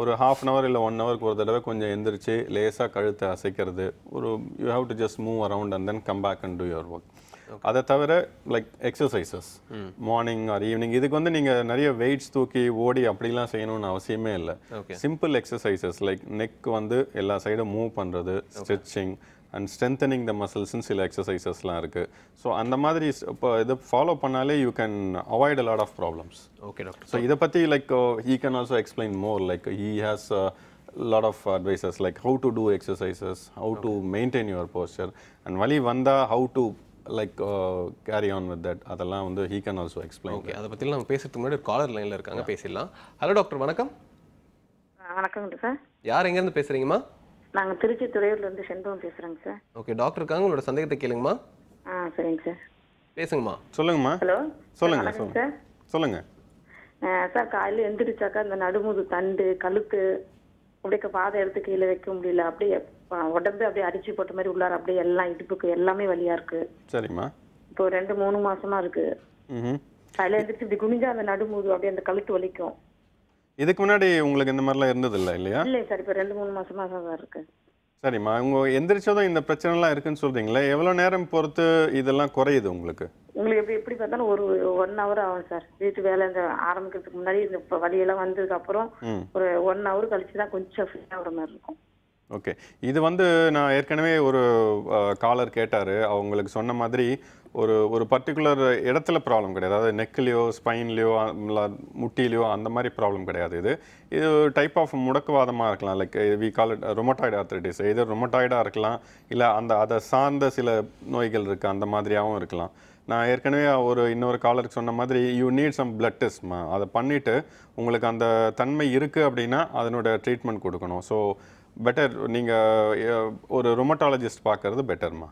ஒரு ½ அன் ஹவர் இல்லை 1 ஹவருக்கு ஒரு தடவை கொஞ்சம் எந்திரிச்சு லேசாக கழுத்தை அசைக்கிறது, ஒரு you have to just move around and then come back and do your work. அதை தவிர like exercises morning or evening, இதுக்கு வந்து நீங்கள் நிறைய வெயிட்ஸ் தூக்கி ஓடி அப்படிலாம் செய்யணும்னு அவசியமே இல்லை. சிம்பிள் எக்ஸசைசஸ் லைக் நெக் வந்து எல்லா சைடும் மூவ் பண்ணுறது, ஸ்ட்ரெச்சிங் அண்ட் ஸ்ட்ரென்தனிங் த மசில்ஸ்ன்னு சில எக்ஸசைசஸ்லாம் இருக்குது. ஸோ அந்த மாதிரி இப்போ இதை ஃபாலோ பண்ணாலே you can avoid a lot of problems. Okay doctor. So இதை பற்றி like he can also explain more, like he has lot of advices like how to do exercises, how to maintain your posture, and vali vanda how to like carry on with that. அதெல்லாம் வந்து he can also explain. Okay, அதை பற்றி நம்ம பேசுறதுக்கு முன்னாடி ஒரு collar லைனில் இருக்காங்க, பேசிடலாம். ஹலோ டாக்டர், வணக்கம். வணக்கங்க சார். யார் எங்கேருந்து பேசுகிறீங்கம்மா? நாங்கள் திருச்சி துறையூர்லேருந்து செண்பகம் பேசுகிறேங்க சார். ஓகே, டாக்டர் இருக்காங்க, உங்களோட சந்தேகத்தை கேளுங்கம்மா. சரிங்க சார், பேசுங்கம்மா. சொல்லுங்கம்மா. ஹலோ, சொல்லுங்க சார். சொல்லுங்க சார், காலையில் எந்திரிச்சாக்கா இந்த நடுமுது, தண்டு, கழுத்து அப்படியே பாதை எடுத்து கீழே வைக்க முடியல, அப்படியே உடம்பு அப்படியே அடிச்சு போட்ட மாதிரி உள்ளார அப்படியே எல்லாம் இடுப்புக்கு எல்லாமே வலியா இருக்கு. சரிம்மா. இப்போ 2-3 மாசமா இருக்கு. காலையில் எந்திரிச்சு இப்படி குனிஞ்சா அந்த நடுமுது அப்படியே அந்த கழுத்து வலிக்கும். இதுக்கு முன்னாடி உங்களுக்கு இந்த மாதிரிலாம் இருந்தது இல்லையா? இல்லை சார், இப்போ 2-3 மாசமா தான் இருக்கு. சரிம்மா, உங்க எந்திரிச்சதும் இந்த பிரச்சனைலாம் இருக்குன்னு சொல்றீங்களே, எவ்வளோ நேரம் பொறுத்து இதெல்லாம் குறையுது உங்களுக்கு? உங்களுக்கு எப்படி பார்த்தாலும் ஒரு 1 ஹவர் ஆகும் சார். வீட்டு வேலை ஆரம்பிக்கிறதுக்கு முன்னாடி இந்த வலியெல்லாம் வந்ததுக்கு அப்புறம் ஒரு 1 ஹவர் கழிச்சு தான் கொஞ்சம் ஃப்ரீ ஆகிற மாதிரி இருக்கும். ஓகே, இது வந்து நான் ஏற்கனவே ஒரு காலர் கேட்டார், அவங்களுக்கு சொன்ன மாதிரி ஒரு பர்டிகுலர் இடத்துல ப்ராப்ளம் கிடையாது, அதாவது நெக்லேயோ ஸ்பைன்லேயோ முட்டிலையோ அந்த மாதிரி ப்ராப்ளம் கிடையாது. இது டைப் ஆஃப் முடக்குவாதமாக இருக்கலாம், like we call it rheumatoid arthritis. இது ரொமட்டாய்டாக இருக்கலாம், இல்லை அதை சார்ந்த சில நோய்கள் இருக்குது, அந்த மாதிரியாகவும் இருக்கலாம். நான் ஏற்கனவே இன்னொரு காலருக்கு சொன்ன மாதிரி யூ நீட் சம் பிளட் டெஸ்ட்மா, அதை பண்ணிவிட்டு உங்களுக்கு அந்த தன்மை இருக்குது அப்படின்னா அதனோட ட்ரீட்மெண்ட் கொடுக்கணும். ஸோ பெட்டர் நீங்கள் ஒரு ரொமட்டாலஜிஸ்ட் பார்க்கறது பெட்டர்மா.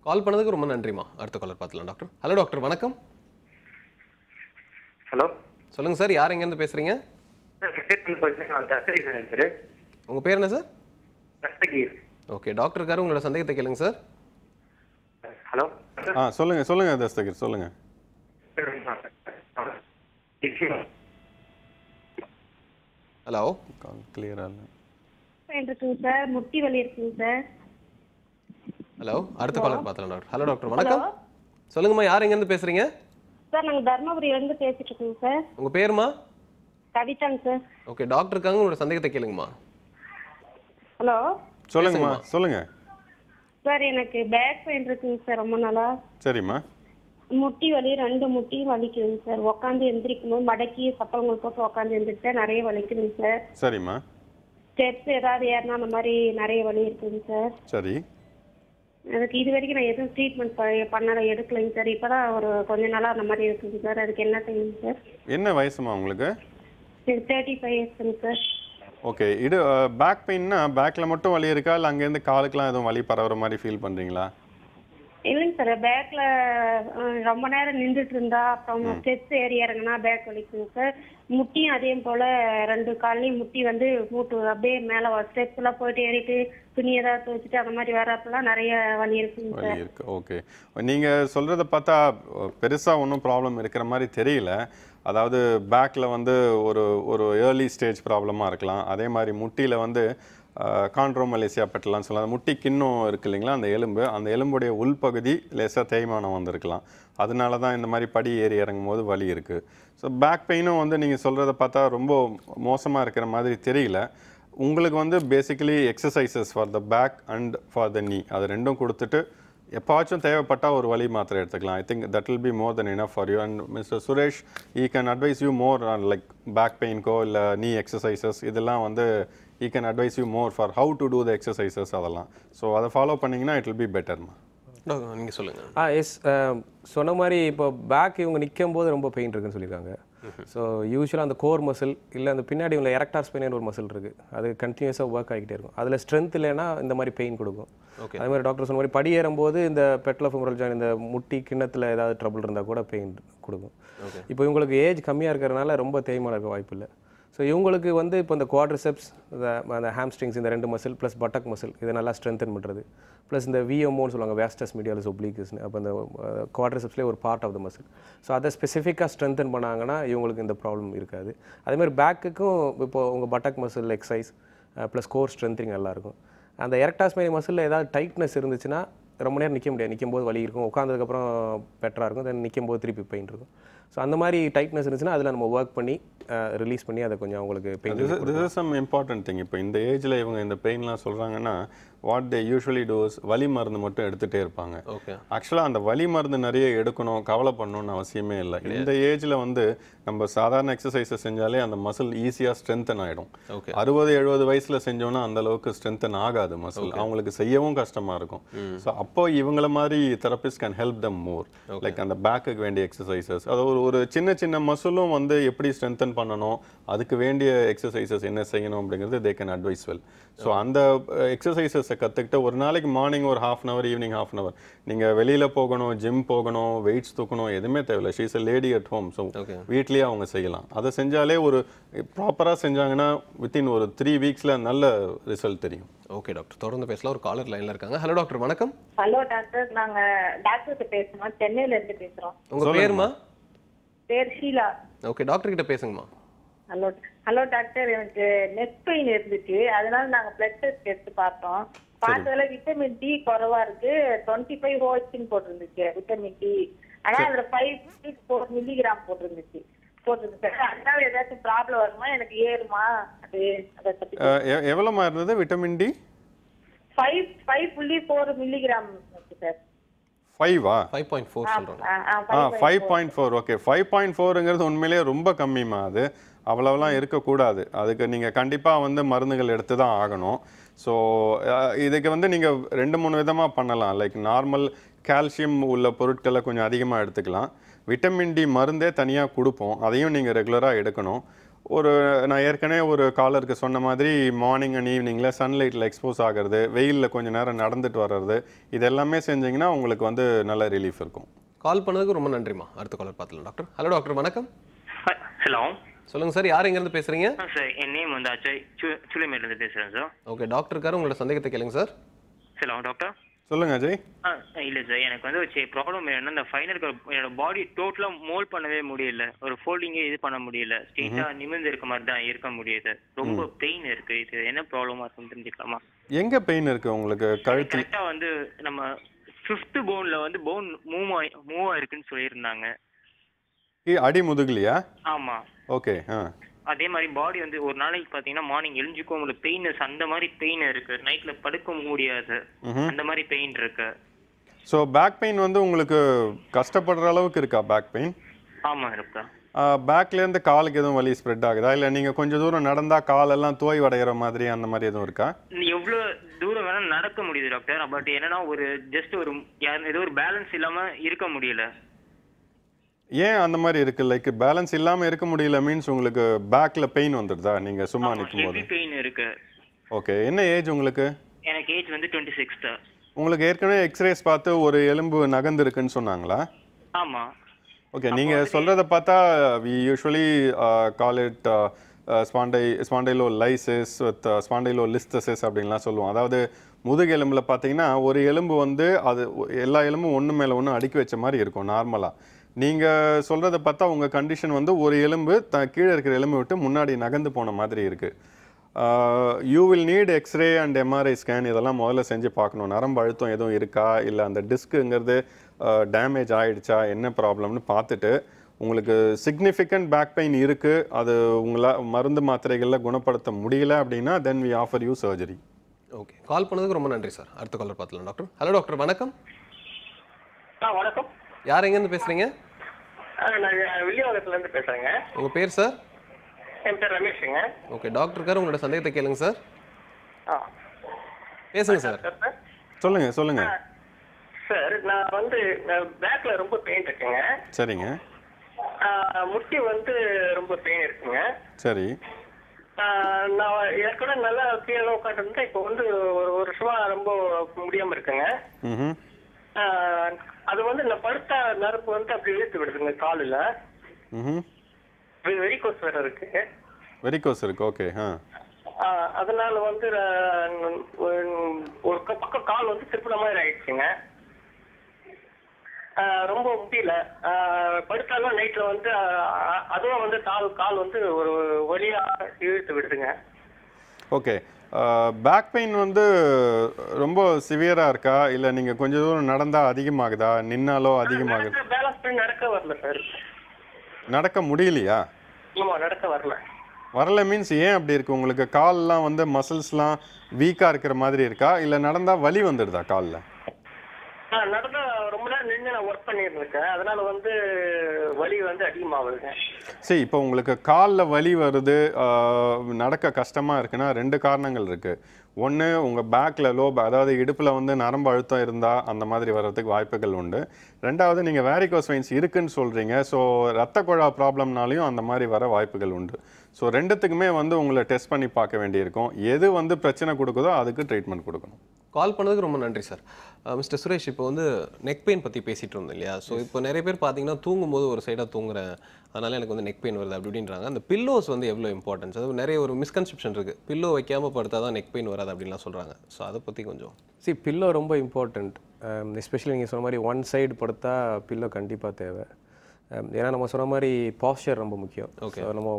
கால் பண்ணதுக்கு ரொம்ப நன்றிம்மா. அடுத்த காலர் பார்த்துலாம் டாக்டர். ஹலோ டாக்டர், வணக்கம். ஹலோ, சொல்லுங்க சார், யார் எங்கேருந்து பேசுறீங்க? உங்க பேர் என்ன சார்? ஓகே, டாக்டர் இருக்காரு, உங்களோட சந்தேகத்தை கேளுங்க சார். ஹலோ. சொல்லுங்க தஸ்தகீர், சொல்லுங்க. ஹலோ, கிளியரா இல்ல இருக்குங்க சார், முட்டி வலி இருக்குங்க சார். ஹலோ, அடுத்த காலர் பார்த்தலாம் டாக்டர். ஹலோ டாக்டர், வணக்கம். சொல்லுங்கம்மா, யார் எங்கேருந்து பேசுறீங்க? சார், நாங்கள் தர்மபுரியிலேருந்து பேசிட்டு இருக்கோங்க சார். உங்க பேருமா? கவிதாங்க சார். ஓகே, டாக்டர் இருக்காங்க, உங்களோட சந்தேகத்தை கேளுங்கம்மா. ஹலோ, சொல்லுங்கம்மா. சொல்லுங்க சார். எனக்கு பேக் பெயின் இருக்குங்க சார் ரொம்ப நாளா. சரிம்மா. முட்டி வலி, 2 முட்டியும் வலிக்குதுங்க சார். உட்காந்து எந்திரிக்கும் போது மடக்கி சப்பளங்கள் போட்டு உட்காந்து எந்திரிச்சா நிறைய வலிக்குதுங்க சார். சரிம்மா. ஸ்டெப்ஸ் ஏதாவது ஏறினா அந்த மாதிரி நிறைய வலி இருக்குங்க சார். சரி. அதுக்கு இது வரைக்கும் நான் எதுவும் ட்ரீட்மெண்ட் பண்ணல, எடுக்கலைங்க சார். இப்போதான் ஒரு கொஞ்ச நாளாக அந்த மாதிரி இருக்குங்க சார். அதுக்கு என்ன செய்யணும் சார்? என்ன வயசுமா உங்களுக்கு? 35 இயர்ஸ்ங்க சார். ஓகே, இது பேக் பெயின்னா பேக்கில் மட்டும் வலி இருக்கா, இல்லை அங்கேருந்து காலுக்கெலாம் எதுவும் வலி பரவுற மாதிரி ஃபீல் பண்ணுறீங்களா? இல்லைங்க சார், பேக்ல ரொம்ப நேரம் நின்றுட்டு இருந்தா, அப்புறம் ஸ்டெப்ஸ் ஏறி இறங்கினா பேக் வலிக்குங்க சார். முட்டியும் அதே போல 2 கால்லையும் முட்டி வந்து மூட்டு அப்படியே மேலே ஸ்டெப்ஸ் எல்லாம் போயிட்டு ஏறிட்டு துணி ஏதாவது துவச்சிட்டு அந்த மாதிரி வரப்பெல்லாம் நிறைய வலி இருக்குங்க சார். வலி இருக்கு. ஓகே, நீங்கள் சொல்கிறத பார்த்தா பெருசாக ஒன்றும் ப்ராப்ளம் இருக்கிற மாதிரி தெரியல. அதாவது பேக்கில் வந்து ஒரு ஏர்லி ஸ்டேஜ் ப்ராப்ளமாக இருக்கலாம். அதே மாதிரி முட்டியில் வந்து கான்ட்ரோமலேசியா பெட்டலான்னு சொல்லலாம், முட்டி கிண்ணம் இருக்குது இல்லைங்களா, அந்த எலும்புடைய உள்பகுதி லேசாக தேய்மானம் வந்திருக்கலாம். அதனால தான் இந்த மாதிரி படி ஏறி இறங்கும் போது வலி இருக்குது. ஸோ பேக் பெயினும் வந்து நீங்கள் சொல்கிறத பார்த்தா ரொம்ப மோசமாக இருக்கிற மாதிரி தெரியல. உங்களுக்கு வந்து basically exercises for the back and for the knee, அது ரெண்டும் கொடுத்துட்டு எப்பாச்சும் தேவைப்பட்டால் ஒரு வலி மாத்திரை எடுத்துக்கலாம். I think that will be more then enough for you. And mister Suresh, he can advise you more on like back பெயின்கோ இல்லை நீ எக்ஸசைசஸ், இதெல்லாம் வந்து he can advise you more for how to do the exercises அதெல்லாம். So அதை follow பண்ணிங்கன்னா it will be பெட்டர்மா. நீங்கள் சொல்லுங்கள். எஸ், சொன்ன மாதிரி இப்போ பேக் இவங்க நிற்கும் போது ரொம்ப பெயின் இருக்குன்னு சொல்லியிருக்காங்க. ஸோ யூஸ்வலாக அந்த கோர் மசில் இல்லை அந்த பின்னாடி உள்ள எரக்டார் ஸ்பைன் ஒரு மசில் இருக்குது, அது கண்டினியூஸாக ஒர்க் ஆகிட்டே இருக்கும். அதில் ஸ்ட்ரென்த் இல்லைன்னா இந்த மாதிரி பெயின் கொடுக்கும். அதே மாதிரி டாக்டர் சொன்ன மாதிரி படி ஏறும்போது இந்த பெட்லோஃபெமரல் ஜாயின் இந்த முட்டி கிண்ணத்தில் ஏதாவது ட்ரபிள் இருந்தால் கூட பெயின் கொடுக்கும். இப்போ இவங்களுக்கு ஏஜ் கம்மியாக இருக்கிறதுனால ரொம்ப தேய்மானம் இருக்க வாய்ப்பு இல்லை. ஸோ இவங்களுக்கு வந்து இப்போ இந்த குவாட்ரிசெப்ஸ், அந்த ஹாம்ஸ்ட்ரிங்ஸ், இந்த 2 மசில் ப்ளஸ் பட்டக் மசில் இதை நல்லா ஸ்ட்ரென்தன் பண்ணுறது, ப்ளஸ் இந்த விஎம்ஓன்னு சொல்லுவாங்க, வேஸ்டஸ் மீடியாலிஸ் ஒப்ளிக்ஸ்னு. அப்போ இந்த குவாட்ரிசெப்ஸ்லேயே ஒரு part of the muscle. So அதை ஸ்பெசிஃபிக்காக ஸ்ட்ரென்தன் பண்ணாங்கன்னா இவங்களுக்கு இந்த ப்ராப்ளம் இருக்காது. அதேமாதிரி பேக்குக்கும் இப்போ உங்கள் buttock muscle exercise plus core strengthening நல்லாயிருக்கும். அந்த எரக்டார் ஸ்பைன் மசிலில் ஏதாவது டைட்னஸ் இருந்துச்சுன்னா ரொம்ப நேரம் நிற்க முடியாது, நிற்கும் போது வலி இருக்கும், உட்காந்ததுக்கப்புறம் பெட்டராக இருக்கும், தென் நிற்கும் போது திருப்பி பெயின் இருக்கும். ஸோ அந்த மாதிரி டைட்னஸ் இருந்துச்சுன்னா அதில் நம்ம ஒர்க் பண்ணி ரிலீஸ் பண்ணி அதை கொஞ்சம் அவங்களுக்கு pain. This is some important thing. இப்போ இந்த ஏஜில் இவங்க இந்த பெயின்லாம் சொல்கிறாங்கன்னா வாட் தே யூஸ்வலி டூஸ் வலி மருந்து மட்டும் எடுத்துகிட்டே இருப்பாங்க. ஆக்சுவலாக அந்த வலி மருந்து நிறைய எடுக்கணும், கவலை பண்ணணும்னு அவசியமே இல்லை. இந்த ஏஜில் வந்து நம்ம சாதாரண எக்ஸசைஸை செஞ்சாலே அந்த மசில் ஈஸியாக ஸ்ட்ரென்தன் ஆகிடும். 60-70 வயசில் செஞ்சோன்னா அந்த அளவுக்கு ஸ்ட்ரென்தன் ஆகாது மசில், அவங்களுக்கு செய்யவும் கஷ்டமாக இருக்கும். ஸோ அப்போ இவங்கள மாதிரி therapist can help them more. Like அந்த பேக்குக்கு வேண்டிய எக்ஸசைசஸ், அது ஒரு சின்ன சின்ன மசிலும் வந்து எப்படி ஸ்ட்ரென்தன் பண்ணணும், அதுக்கு வேண்டிய எக்ஸசைசஸ் என்ன செய்யணும் அப்படிங்கிறது they can advice well. So அந்த எக்ஸசைசஸை கற்றுக்கிட்டு ஒரு நாளைக்கு மார்னிங் ஒரு ½ hour, ஈவினிங் ½ hour நீங்கள் வெளியில் போகணும், ஜிம் போகணும், வெயிட்ஸ் தூக்கணும், எதுவுமே தேவையில்லை. She is a lady at home. So வீட்லேயே அவங்க செய்யலாம். அதை செஞ்சாலே ஒரு ப்ராப்பராக செஞ்சாங்கன்னா வித்தின் ஒரு 3 weeksல நல்ல ரிசல்ட் தெரியும். ஓகே டாக்டர், தொடர்ந்து பேசலாம். ஒரு காலர் லைனில் இருக்காங்க. ஹலோ டாக்டர், வணக்கம். ஹலோ டாக்டர், நாங்கள் டாக்டர்கிட்ட பேசுகிறோம், சென்னையிலேருந்து பேசுகிறோம். உங்கள் பேருமா? பேர் ஷீலா. ஓகே, டாக்டர் கிட்ட பேசுங்கம்மா. ஹலோ டாக்டர், எனக்கு நெக் பெயின் இருந்துச்சு, அதனால நாங்கள் பிளட் டெஸ்ட் எடுத்து பார்த்தோம். பார்த்ததுல விட்டமின் டி குறைவா இருக்கு, 25 ஹோல்ஸ்ன்னு போட்டிருந்துச்சு விட்டமின் டி. ஆனால் அதில் 5.4 மில்லிகிராம் போட்டிருந்துச்சு. அதனால ஏதாச்சும் ப்ராப்ளம் வருமா, எனக்கு ஏறுமா? அது அதை பற்றி எவ்வளோமா இருந்தது விட்டமின் டி? 5.4 milligram sir. 5ஆ? 5.4 சொல்றாங்க. 5.4. ஓகே, 5.4ங்கிறது உண்மையிலேயே ரொம்ப கம்மிமா. அது அவ்வளோலாம் இருக்கக்கூடாது. அதுக்கு நீங்கள் கண்டிப்பாக வந்து மருந்துகள் எடுத்து தான் ஆகணும். ஸோ இதுக்கு வந்து நீங்கள் 2-3 விதமாக பண்ணலாம். லைக் நார்மல் கால்சியம் உள்ள பொருட்களை கொஞ்சம் அதிகமாக எடுத்துக்கலாம். விட்டமின் டி மருந்தே தனியாக கொடுப்போம், அதையும் நீங்கள் ரெகுலராக எடுக்கணும். நான் ஏற்கனவே ஒரு காலருக்கு சொன்ன மாதிரி மார்னிங் அண்ட் ஈவினிங்கில் சன்லைட்டில் எக்ஸ்போஸ் ஆகிறது, வெயிலில் கொஞ்சம் நேரம் நடந்துட்டு வர்றது, இது எல்லாமே செஞ்சிங்கன்னா உங்களுக்கு வந்து நல்ல ரிலீஃப் இருக்கும். கால் பண்ணதுக்கு ரொம்ப நன்றிம்மா. அடுத்த காலர் பார்த்துலாம் டாக்டர். ஹலோ டாக்டர், வணக்கம். ஹலோ, சொல்லுங்க சார், யார் எங்கேருந்து பேசுறீங்க? சார் என் நேம் வந்து அஜய், சுலைமேலேருந்து பேசுகிறேன் சார். ஓகே டாக்டர் இருக்காரு, உங்களோட சந்தேகத்தை கேளுங்க சார். Hello doctor. சொல்லுங்க அஜய். இல்லை சார், எனக்கு வந்து ஒரு ப்ராப்ளம் என்னன்னா, இந்த ஃபைனல் என்னோட பாடி டோட்டலாக மோல்ட் பண்ணவே முடியல, ஒரு ஃபோல்டிங்கே இது பண்ண முடியல, ஸ்ட்ரெயிட்டாக நிமிர்ந்து இருக்க மாதிரி தான் இருக்க முடியுது. ரொம்ப பெயின் இருக்கு. இது என்ன ப்ராப்ளமா இருக்குன்னு தெரிஞ்சுக்கலாமா? எங்க பெயின் இருக்கு உங்களுக்கு? கழுத்து கரெக்டாக வந்து நம்ம 5th போன்ல வந்து போன் மூவ் ஆயிருக்குன்னு சொல்லியிருந்தாங்க. அடி முதுகுலையா? ஆமா. ஓகே. அதே மாதிரி பாடி வந்து ஒரு நாளைக்கு பாத்தீங்கன்னா மார்னிங் எழுஞ்சிக்கும் உங்களுக்கு பெயின்னஸ், அந்த மாதிரி பெயின் இருக்கு. நைட்ல படுக்க முடியாது, அந்த மாதிரி பெயின் இருக்கு. ஸோ பேக் பெயின் வந்து உங்களுக்கு கஷ்டப்படுற அளவுக்கு இருக்கா பேக் பெயின்? ஆமா இருக்கா. பேக்லேருந்து காலுக்கு எதுவும் வலி ஸ்ப்ரெட் ஆகுதா, இல்லை நீங்கள் கொஞ்சம் தூரம் நடந்தால் காலெல்லாம் தோய்வடைகிற மாதிரி அந்த மாதிரி எதுவும் இருக்கா? எவ்வளோ தூரம் வேணால் நடக்க முடியுது டாக்டர், பட் என்னன்னா ஒரு ஜஸ்ட் ஒரு ஏதோ ஒரு பேலன்ஸ் இல்லாமல் இருக்க முடியல. ஏன் அந்த மாதிரி இருக்கு? லைக் பேலன்ஸ் இல்லாமல் இருக்க முடியல மீன்ஸ் உங்களுக்கு பேக்கில் பெயின் வந்துடுதா நீங்கள் சும்மா நிற்கும் போது? பெயின் இருக்கு. ஓகே, என்ன ஏஜ் உங்களுக்கு? எனக்கு ஏஜ் வந்து 26 தான். உங்களுக்கு ஏற்கனவே எக்ஸ்ரேஸ் பார்த்து ஒரு எலும்பு நகர்ந்து இருக்குன்னு சொன்னாங்களா? ஆமா. ஓகே, நீங்கள் சொல்கிறத பார்த்தா we usually call it spondylolysis with spondylolisthesis அப்படின்லாம் சொல்லுவோம். அதாவது முதுகெலும்பில் பார்த்தீங்கன்னா ஒரு எலும்பு வந்து அது எல்லா எலும்பும் ஒன்று மேலே ஒன்று அடுக்கி வச்ச மாதிரி இருக்கும் நார்மலாக. நீங்கள் சொல்கிறத பார்த்தா உங்கள் கண்டிஷன் வந்து ஒரு எலும்பு கீழே இருக்கிற எலும்பு விட்டு முன்னாடி நகர்ந்து போன மாதிரி இருக்குது. You will need x-ray and MRI scan, இதெல்லாம் முதல்ல செஞ்சு பார்க்கணும். நரம்பு அழுத்தம் எதுவும் இருக்கா, இல்லை அந்த டிஸ்க்குங்கிறது டேமேஜ் ஆகிடுச்சா, என்ன ப்ராப்ளம்னு பார்த்துட்டு உங்களுக்கு சிக்னிஃபிகண்ட் பேக் பெயின் இருக்குது, அது உங்களால் மருந்து மாத்திரைகளில் குணப்படுத்த முடியல அப்படின்னா then we offer you surgery. Okay, call பண்ணதுக்கு ரொம்ப நன்றி சார். அடுத்த காலர் பார்த்துலாம் டாக்டர். ஹலோ டாக்டர், வணக்கம். வணக்கம். யார் எங்கேருந்து பேசுகிறீங்க? நான் வில்லிவாக்கத்துலேருந்து பேசுகிறேங்க. உங்கள் பேர் சார்? என் பேர் ரமேஷுங்க. ஓகே டாக்டர் இருக்காரு, உங்களோட சந்தேகத்தை கேளுங்க சார். பேசுங்க சார். சொல்லுங்க சொல்லுங்க. சார் நான் வந்து பேக்ல ரொம்ப பெயின் இருக்குங்க. சரிங்க. முட்டி வந்து ரொம்ப பெயின் இருக்குங்க. சரி. நான் ஏற்கனவே நல்லா கீழே உட்காந்துருந்தேன். இப்போ வந்து ஒரு வருஷமா ரொம்ப முடியாம இருக்குங்க. அது வந்து நான் படுத்த நரம்பு வந்து அப்படி இழுத்து விடுதுங்க காலில். வெரிகோஸ் வேற இருக்கு. வெரிகோஸ் இருக்கு. ஓகே. அதனால வந்து ஒரு பக்கம் கால் வந்து திருப்பின மாதிரி ஆயிடுச்சுங்க. ரொம்ப முடியல. படுத்தாலும் நைட்ல வந்து அதுவும் வந்து கால் வந்து ஒரு வலியா இழுத்து விடுதுங்க. ஓகே. பேக் பெயின் வந்து ரொம்ப சிவியரா இருக்கா இல்ல நீங்க கொஞ்ச தூரம் நடந்தா அதிகமாகுதா, நின்னாலோ அதிகமாகுது? பேலன்ஸ் பண்ணி நடக்க வரல சார். நடக்க முடியலையா? ஆமா, நடக்க வரல. வரல மீன்ஸ் ஏன் அப்படி இருக்கு? உங்களுக்கு கால்லாம் வந்து மசில்ஸ்லாம் வீக்கா இருக்கிற மாதிரி இருக்கா இல்ல நடந்தா வலி வந்துடுதா கால்ல? நடந்தா ரொம்ப நேரம் நின்று நான் ஒர்க் பண்ணிருக்கேன். அதனால வந்து வலி வந்து அதிகமாகுதுங்க. சரி, இப்போ உங்களுக்கு காலில் வலி வருது, நடக்க கஷ்டமா இருக்குன்னா 2 காரணங்கள் இருக்கு. ஒன்று, உங்கள் பேக்கில் அதாவது இடுப்பில் வந்து நரம்பு அழுத்தம் இருந்தால் அந்த மாதிரி வர்றதுக்கு வாய்ப்புகள் உண்டு. 2வது, நீங்கள் வேரிகோஸ் வெயின்ஸ் இருக்குன்னு சொல்கிறீங்க. ஸோ ரத்த குழா ப்ராப்ளம்னாலையும் அந்த மாதிரி வர வாய்ப்புகள் உண்டு. ஸோ 2த்துக்குமே வந்து உங்களை டெஸ்ட் பண்ணி பார்க்க வேண்டியிருக்கும். எது வந்து பிரச்சனை கொடுக்குதோ அதுக்கு ட்ரீட்மெண்ட் கொடுக்கணும். கால் பண்ணதுக்கு ரொம்ப நன்றி சார். மிஸ்டர் சுரேஷ், இப்போ வந்து நெக் பெயின் பற்றி பேசிகிட்டு இருந்தோம் இல்லையா? ஸோ இப்போ நிறைய பேர் பார்த்தீங்கன்னா தூங்கும்போது ஒரு சைடாக தூங்குறேன், அதனால எனக்கு வந்து நெக் பெயின் வருது அப்படின்றாங்க. அந்த பில்லோஸ் வந்து எவ்வளோ இம்பார்ட்டன்ஸ்? அது நிறைய ஒரு மிஸ்கன்செப்ஷன் இருக்குது. பில்லோ வைக்காமல் படுத்தா தான் நெக் பெயின் வராது அப்படின்லாம் சொல்கிறாங்க. ஸோ அதை பற்றி கொஞ்சம். பில்லோ ரொம்ப இம்பார்ட்டண்ட். எஸ்பெஷலி நீங்கள் சொன்ன மாதிரி ஒன் சைடு படுத்தா பில்லோ கண்டிப்பாக தேவை. ஏன்னா நம்ம சொன்ன மாதிரி பாஸ்சர் ரொம்ப முக்கியம். ஓகே. நம்ம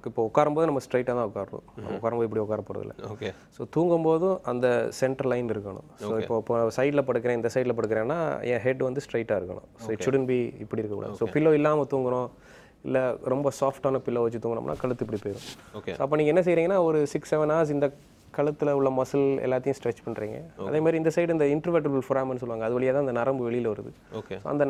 இப்போ உட்காரும்போது நம்ம ஸ்ட்ரைட்டாக தான் உட்காரணும். உட்காரும்போது இப்படி உட்கார போகிறதில்ல. ஓகே. ஸோ தூங்கும்போதும் அந்த சென்டர் லைன் இருக்கணும். ஸோ இப்போ சைடில் படுக்கிறேன், இந்த சைடில் படுக்கிறேன்னா என் ஹெட் வந்து ஸ்ட்ரைட்டாக இருக்கணும். ஸோ இட் ஷுடன் பி இப்படி இருக்கக்கூடாது. ஸோ பில்லோ இல்லாமல் தூங்குறோம், இல்லை ரொம்ப சாஃப்டான பில்லோ வச்சு தூங்கினோம்னா கழுத்து இப்படி போயிடும். ஓகே. அப்போ நீங்கள் என்ன செய்கிறீங்கன்னா ஒரு 6-7 hours இந்த கழுத்தில் உள்ள மசில் எல்லாத்தையும் ஸ்ட்ரெச் பண்ணுறீங்க. அதே மாதிரி இந்த சைடு இந்த இன்டர்வெர்டபிள் ஃபொராமன் சொல்லுவாங்க, அது வழியாக தான் அந்த நரம்பு வெளியில் வருது. ஓகே. அந்த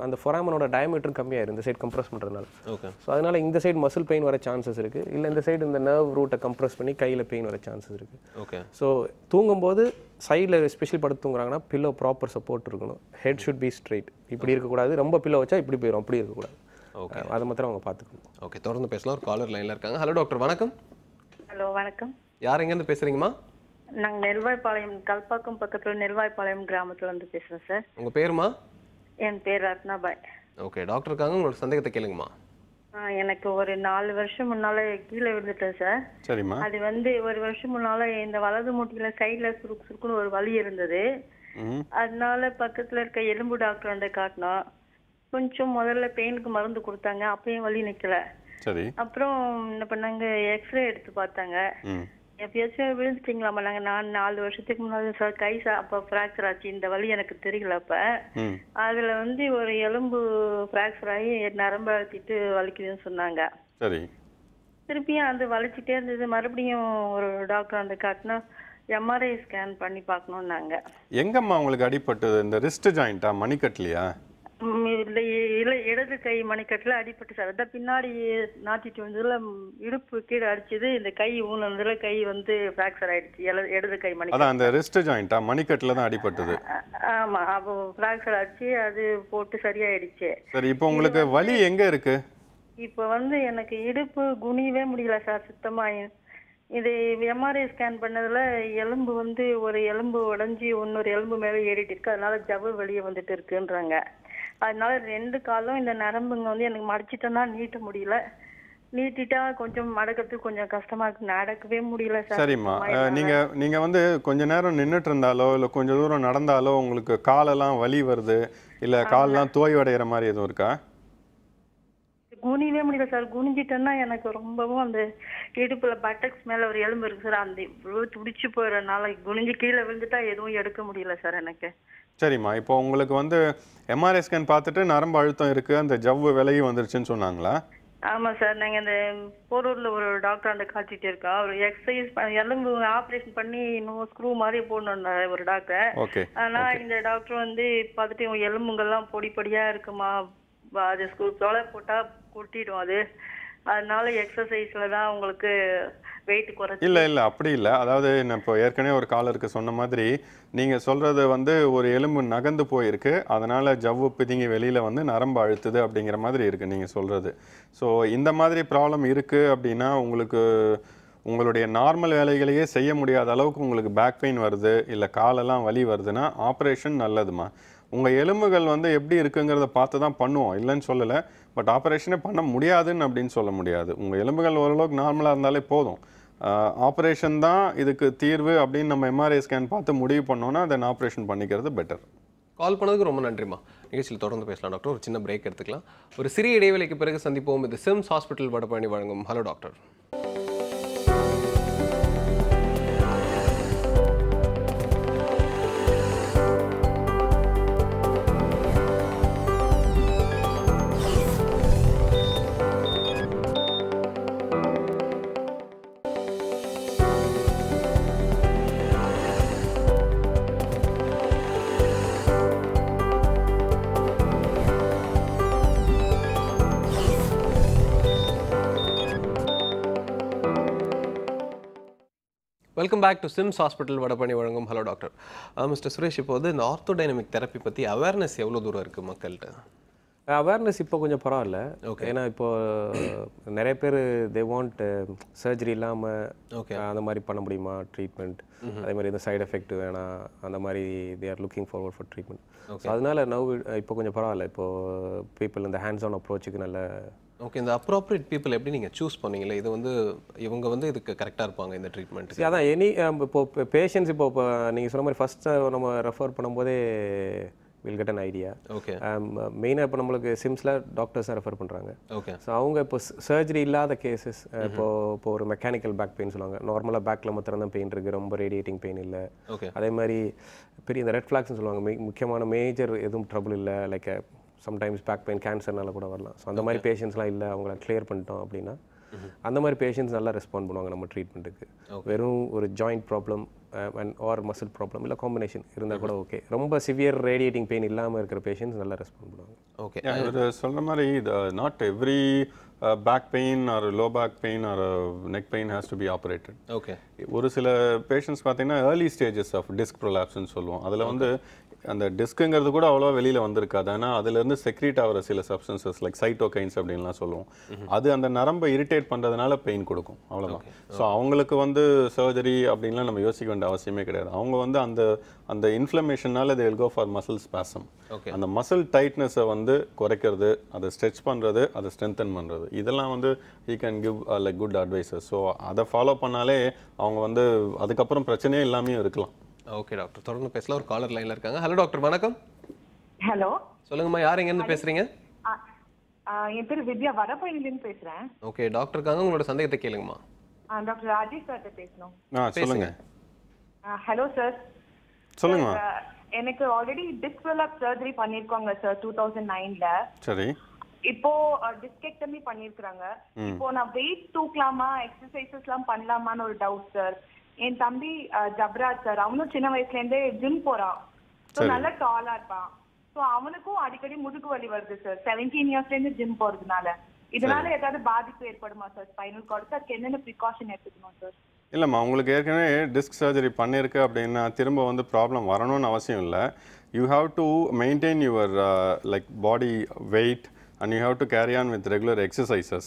அந்த ஃபொராமனோட டயமீட்டர் கம்மியாயிரும் இந்த சைடு கம்ப்ரஸ் பண்ணுறதுனால. ஓகே. ஸோ அதனால் இந்த சைடு மசில் பெயின் வர சான்சஸ் இருக்குது. இல்லை இந்த சைடு இந்த நர்வ் ரூட்டை கம்ப்ரஸ் பண்ணி கையில் பெயின் வர சான்சஸ் இருக்குது. ஓகே. ஸோ தூங்கும்போது சைடில் எஸ்பெஷலி படுத்து தூங்குறாங்கன்னா பில்லோ ப்ராப்பர் சப்போர்ட் இருக்கணும். Head should be straight. இப்படி இருக்கக்கூடாது. ரொம்ப பில்லோ வச்சா இப்படி போயிடும், அப்படி இருக்கக்கூடாது. ஓகே. அதை மாத்திரம் அவங்க பார்த்துக்கணும். ஓகே, தொடர்ந்து பேசலாம். ஒரு காலர் லைனில் இருக்காங்க. ஹலோ டாக்டர், வணக்கம். ஹலோ, வணக்கம். யார் எங்கேருந்து பேசுகிறீங்கம்மா? நாங்கள் நெல்வாய்ப்பாளையம், கல்பாக்கம் பக்கத்தில் நெல்வாய்ப்பாளையம் கிராமத்துலேருந்து பேசுகிறேன் சார். உங்கள் பேருமா? என் பேர் ரத்னாபாய். ஓகே, டாக்டர் இருக்காங்க, உங்களோட சந்தேகத்தை கேளுங்கம்மா. எனக்கு ஒரு 4 வருஷம் முன்னால் கீழே விழுந்துட்டேன் சார். சரிம்மா. அது வந்து ஒரு வருஷம் முன்னால் இந்த வலது மூட்டியில் சைடில் சுருக்குன்னு ஒரு வலி இருந்தது. அதனால பக்கத்தில் இருக்க எலும்பு டாக்டர் காட்டினோம். கொஞ்சம் முதல்ல பெயினுக்கு மருந்து கொடுத்தாங்க, அப்பயும் வலி நிற்கல. சரி. அப்புறம் என்ன பண்ணாங்க, எக்ஸ்ரே எடுத்து பார்த்தாங்க. எப்பயாச்சும் விழுந்துட்டீங்களாமா? நான் 4 வருஷத்துக்கு முன்னாடி சார் கை அப்போ ஃப்ராக்சர் ஆச்சு. இந்த வலி எனக்கு தெரியல. அப்போ அதில் வந்து ஒரு எலும்பு ஃப்ராக்சர் ஆகி நரம்பு அழுத்திட்டு வலிக்குதுன்னு சொன்னாங்க. சரி. திருப்பியும் அது வலிச்சுட்டே இருந்தது. மறுபடியும் ஒரு டாக்டர் காட்டினா எம்ஆர்ஐ ஸ்கேன் பண்ணி பார்க்கணும்னாங்க. எங்கம்மா உங்களுக்கு அடிபட்டது? இந்த ரிஸ்ட் ஜாயிண்டா, மணிக்கட்டுலையா? இடது கை மணிக்கட்டுல அடிபட்டு சார். அதான் பின்னாடி நாட்டிட்டு வந்ததுல இடுப்பு கீழே அடிச்சது, இந்த கை ஊனதுல கை வந்து ஃப்ராக்சர் ஆயிடுச்சு. இடது கை மணிக்கட்டு. அதான் அந்த ரிஸ்ட் ஜாயிண்டா, மணிக்கட்டுல தான் அடிபட்டது. ஆமா, அப்போ ஃப்ராக்சர் ஆச்சு, அது போட்டு சரியாயிடுச்சு. சரி, இப்போ உங்களுக்கு வலி எங்க இருக்கு? இப்போ வந்து எனக்கு இடுப்பு குனியவே முடியல சார் சுத்தமா. இது எம்ஆர்ஐ ஸ்கேன் பண்ணதுல எலும்பு வந்து ஒரு எலும்பு உடைஞ்சி இன்னொரு எலும்பு மேலே ஏறிட்டு இருக்கு. அதனால ஜவ்வு வெளியே வந்துட்டு இருக்குன்றாங்க. அதனால 2 காலும் இந்த நரம்புங்க வந்து எனக்கு மடிச்சிட்டோம்னா நீட்ட முடியல. நீட்டிட்டா கொஞ்சம் மடக்கிறதுக்கு கொஞ்சம் கஷ்டமா இருக்கு. நடக்கவே முடியல சார். சரிம்மா, நீங்க வந்து கொஞ்ச நேரம் நின்றுட்டு இருந்தாலோ இல்லை கொஞ்சம் தூரம் நடந்தாலோ உங்களுக்கு காலெல்லாம் வலி வருது, இல்லை காலெல்லாம் தோய்வடைகிற மாதிரி எதுவும் இருக்கா? குனிவே முடியல சார். குனிஞ்சிட்டேன்னா எனக்கு ரொம்பவும் அந்த இடுப்புல பட்டக்ஸ் மேல ஒரு எலும்பு இருக்கு சார், அந்த துடிச்சு போயிடறதுனால குனிஞ்சு கீழே விழுந்துட்டா எதுவும் எடுக்க முடியல சார் எனக்கு. சரிம்மா, இப்போ உங்களுக்கு வந்து எம்ஆர்ஐ ஸ்கேன் பார்த்துட்டு நரம்பு அழுத்தம் இருக்கு, அந்த ஜவ்வு விலகி வந்துருச்சுன்னு சொன்னாங்களா? ஆமா சார். நாங்க இந்த போரூர்ல ஒரு டாக்டர் காட்டிட்டு இருக்கோம். ஒரு எக்ஸசைஸ் எலும்பு ஆப்ரேஷன் பண்ணி இன்னும் ஸ்க்ரூ மாதிரி போடணும் ஒரு டாக்டர். ஆனா இந்த டாக்டர் வந்து பார்த்துட்டு எலும்புங்கெல்லாம் பொடி பொடியா இருக்குமா, அது ஸ்க்ரூ தோலை போட்டா கொட்டிடும், அது அதனால எக்ஸசைஸ்ல தான் உங்களுக்கு வெயிட் குறைச்சி. இல்லை அப்படி இல்லை. அதாவது நான் இப்போ ஏற்கனவே ஒரு காலருக்கு சொன்ன மாதிரி நீங்கள் சொல்கிறது வந்து ஒரு எலும்பு நகர்ந்து போயிருக்கு, அதனால் ஜவ்வு பிதுங்கி வெளியில் வந்து நரம்பு அழுத்துது அப்படிங்கிற மாதிரி இருக்குது நீங்கள் சொல்கிறது. ஸோ இந்த மாதிரி ப்ராப்ளம் இருக்குது அப்படின்னா உங்களுக்கு உங்களுடைய நார்மல் வேலைகளையே செய்ய முடியாத அளவுக்கு உங்களுக்கு பேக் பெயின் வருது, இல்லை காலெல்லாம் வலி வருதுன்னா ஆப்ரேஷன் நல்லதுமா. உங்கள் எலும்புகள் வந்து எப்படி இருக்குங்கிறத பார்த்து தான் பண்ணுவோம், இல்லைன்னு சொல்லலை. பட் ஆப்ரேஷனே பண்ண முடியாதுன்னு அப்படின்னு சொல்ல முடியாது. உங்கள் எலும்புகள் ஓரளவுக்கு நார்மலாக இருந்தாலே போதும். ஆப்ரேஷன் தான் இதுக்கு தீர்வு அப்படின்னு நம்ம எம்ஆர்ஐ ஸ்கேன் பார்த்து முடிவு பண்ணோன்னா தென் ஆப்ரேஷன் பண்ணிக்கிறது பெட்டர். கால் பண்ணதுக்கு ரொம்ப நன்றிம்மா. நிகழ்ச்சியில் தொடர்ந்து பேசலாம் டாக்டர். ஒரு சின்ன பிரேக் எடுத்துக்கலாம். ஒரு சிறிய இடைவேளைக்கு பிறகு சந்திப்போம். இது சிம்ஸ் ஹாஸ்பிட்டல் வடபழனி வழங்கும் hello doctor. Welcome back to Sims hospital Vadapalani வழங்கும் ஹலோ டாக்டர். மிஸ்டர் சுரேஷ், இப்போ வந்து இந்த ஆர்த்தோடைனமிக் தெரப்பி பற்றி அவேர்னஸ் எவ்வளோ தூரம் இருக்குது மக்கள்கிட்ட? அவேர்னஸ் இப்போ கொஞ்சம் பரவாயில்ல. ஏன்னா இப்போ நிறைய பேர் தே வாண்ட் சர்ஜரி இல்லாமல் அந்த மாதிரி பண்ண முடியுமா ட்ரீட்மெண்ட், அதே மாதிரி இந்த சைடு எஃபெக்ட் வேணாம், அந்த மாதிரி they are looking forward for treatment. So அதனால இப்போ கொஞ்சம் பரவாயில்ல. இப்போது பீப்புள் இந்த ஹேண்ட்ஸ் ஆன் அப்ரோச்சுக்கு நல்ல ஓகே. இந்த அப்ராப்ரியேட் பீப்புள் எப்படி நீங்கள் சூஸ் பண்ணீங்களே, இது வந்து இவங்க வந்து இதுக்கு கரெக்டாக இருப்பாங்க இந்த ட்ரீட்மெண்ட்டுக்கு? அதான் இப்போ பேஷண்ட்ஸ் இப்போ நீங்கள் சொன்ன மாதிரி ஃபஸ்ட்டு நம்ம ரெஃபர் பண்ணும்போதே will get an idea. Okay. மெயினாக இப்போ நம்மளுக்கு சிம்ஸில் டாக்டர்ஸ் தான் ரெஃபர் பண்ணுறாங்க. ஓகே. ஸோ அவங்க இப்போ சர்ஜரி இல்லாத கேசஸ், இப்போ ஒரு மெக்கானிக்கல் பேக் பெயின் சொல்லுவாங்க. நார்மலாக பேக்கில் மாத்திரம் தான் பெயின் இருக்குது, ரொம்ப ரேடியேட்டிங் பெயின் இல்லை. ஓகே. அதே மாதிரி பெரிய இந்த ரெட் ஃப்ளாக்ஸ்னு சொல்லுவாங்க, முக்கியமான மேஜர் எதுவும் ட்ரபிள் இல்லை, லைக் சம்டைம்ஸ் பேக் பெயின் கேன்சர்னால கூட வரலாம். ஸோ அந்த மாதிரி பேஷண்ட்ஸ்லாம் இல்லை, அவங்கள கிளியர் பண்ணிட்டோம் அப்படின்னா அந்த மாதிரி பேஷண்ட்ஸ் நல்லா ரெஸ்பாண்ட் பண்ணுவாங்க நம்ம ட்ரீட்மெண்ட்டுக்கு. வெறும் ஒரு joint problem and or muscle problem இல்லை காம்பினேஷன் இருந்தால் கூட ஓகே. ரொம்ப சிவியர் ரேடியேட்டிங் பெயின் இல்லாமல் இருக்கிற பேஷண்ட்ஸ் நல்லா ரெஸ்பாண்ட் பண்ணுவாங்க. ஓகே. இவர் சொல்கிற மாதிரி not every back pain or low back pain or neck pain has to be operated. Okay. ஒரு சில பேஷண்ட்ஸ் பார்த்தீங்கன்னா ஏர்லி ஸ்டேஜஸ் ஆஃப் டிஸ்க் ப்ரொலாப்ஸ்ன்னு சொல்லுவோம். அதில் வந்து அந்த டிஸ்க்குங்கிறது கூட அவ்வளோ வெளியில் வந்திருக்காது. ஆனால் அதுலேருந்து செக்ரீட் ஆகிற சில சப்ஸ்டன்சஸ் லைக் சைட்டோகைன்ஸ் அப்படின்லாம் சொல்லுவோம். அது அந்த நரம்பை இரிட்டேட் பண்ணுறதுனால பெயின் கொடுக்கும், அவ்வளோதான். ஸோ அவங்களுக்கு வந்து சர்ஜரி அப்படின்லாம் நம்ம யோசிக்க வேண்டிய அவசியமே கிடையாது. அவங்க வந்து அந்த இன்ஃப்ளமேஷனால they will go for muscle spasm. அந்த மசில் டைட்னஸை வந்து குறைக்கிறது, அதை ஸ்ட்ரெச் பண்ணுறது, அதை ஸ்ட்ரென்தன் பண்ணுறது, இதெல்லாம் வந்து he can give like good advices. So அதை ஃபாலோ பண்ணாலே அவங்க வந்து அதுக்கப்புறம் பிரச்சனையே இல்லாமையும் இருக்கலாம். ஓகே டாக்டர், தொடர்ந்து பேசலாம். ஒரு காலர் லைன்ல இருக்காங்க. ஹலோ டாக்டர், வணக்கம். ஹலோ, சொல்லுங்கம்மா, யார் எங்க இருந்து பேசுறீங்க? என் பேர் வித்யா, வடபழனில இருந்து பேசுறேன். ஓகே டாக்டர் இருக்காங்க, உங்களோட சந்தேகத்தை கேளுங்கம்மா. டாக்டர் ராஜேஷ் சார் பேசணும். சொல்லுங்க. Hello sir. சொல்லுங்க. எனக்கு ஆல்ரெடி டிஸ்க் ப்ரொலாப்ஸ் சர்ஜரி பண்ணிருக்காங்க சார் 2009ல. சரி. இப்போ டிஸ்கெக்டமி பண்ணிருக்காங்க. இப்போ நான் வெயிட் தூக்கலாமா, எக்ஸசைசஸ்லாம் பண்ணலாமான்னு ஒரு டவுட் சார். என் தம்பி ஜப்ராஜ் சார், அவனும் சின்ன வயசுல இருந்தே ஜிம் போறான். ஸோ நல்லா டாலா இருப்பான். ஸோ அவனுக்கும் அடிக்கடி முதுகு வலி வருது சார் 17 இயர்ஸ்ல இருந்து ஜிம் போறதுனால. இதனால ஏதாவது பாதிப்பு ஏற்படுமா சார் ஸ்பைனல் கார்டுக்கு? அதுக்கு என்னென்ன ப்ரிகாஷன் எடுத்துக்கணும் சார்? இல்லைம்மா, உங்களுக்கு ஏற்கனவே டிஸ்க் சர்ஜரி பண்ணியிருக்கு அப்படின்னா திரும்ப வந்து ப்ராப்ளம் வரணும்னு அவசியம் இல்லை. You have to maintain your like body weight and you have to carry on with regular exercises.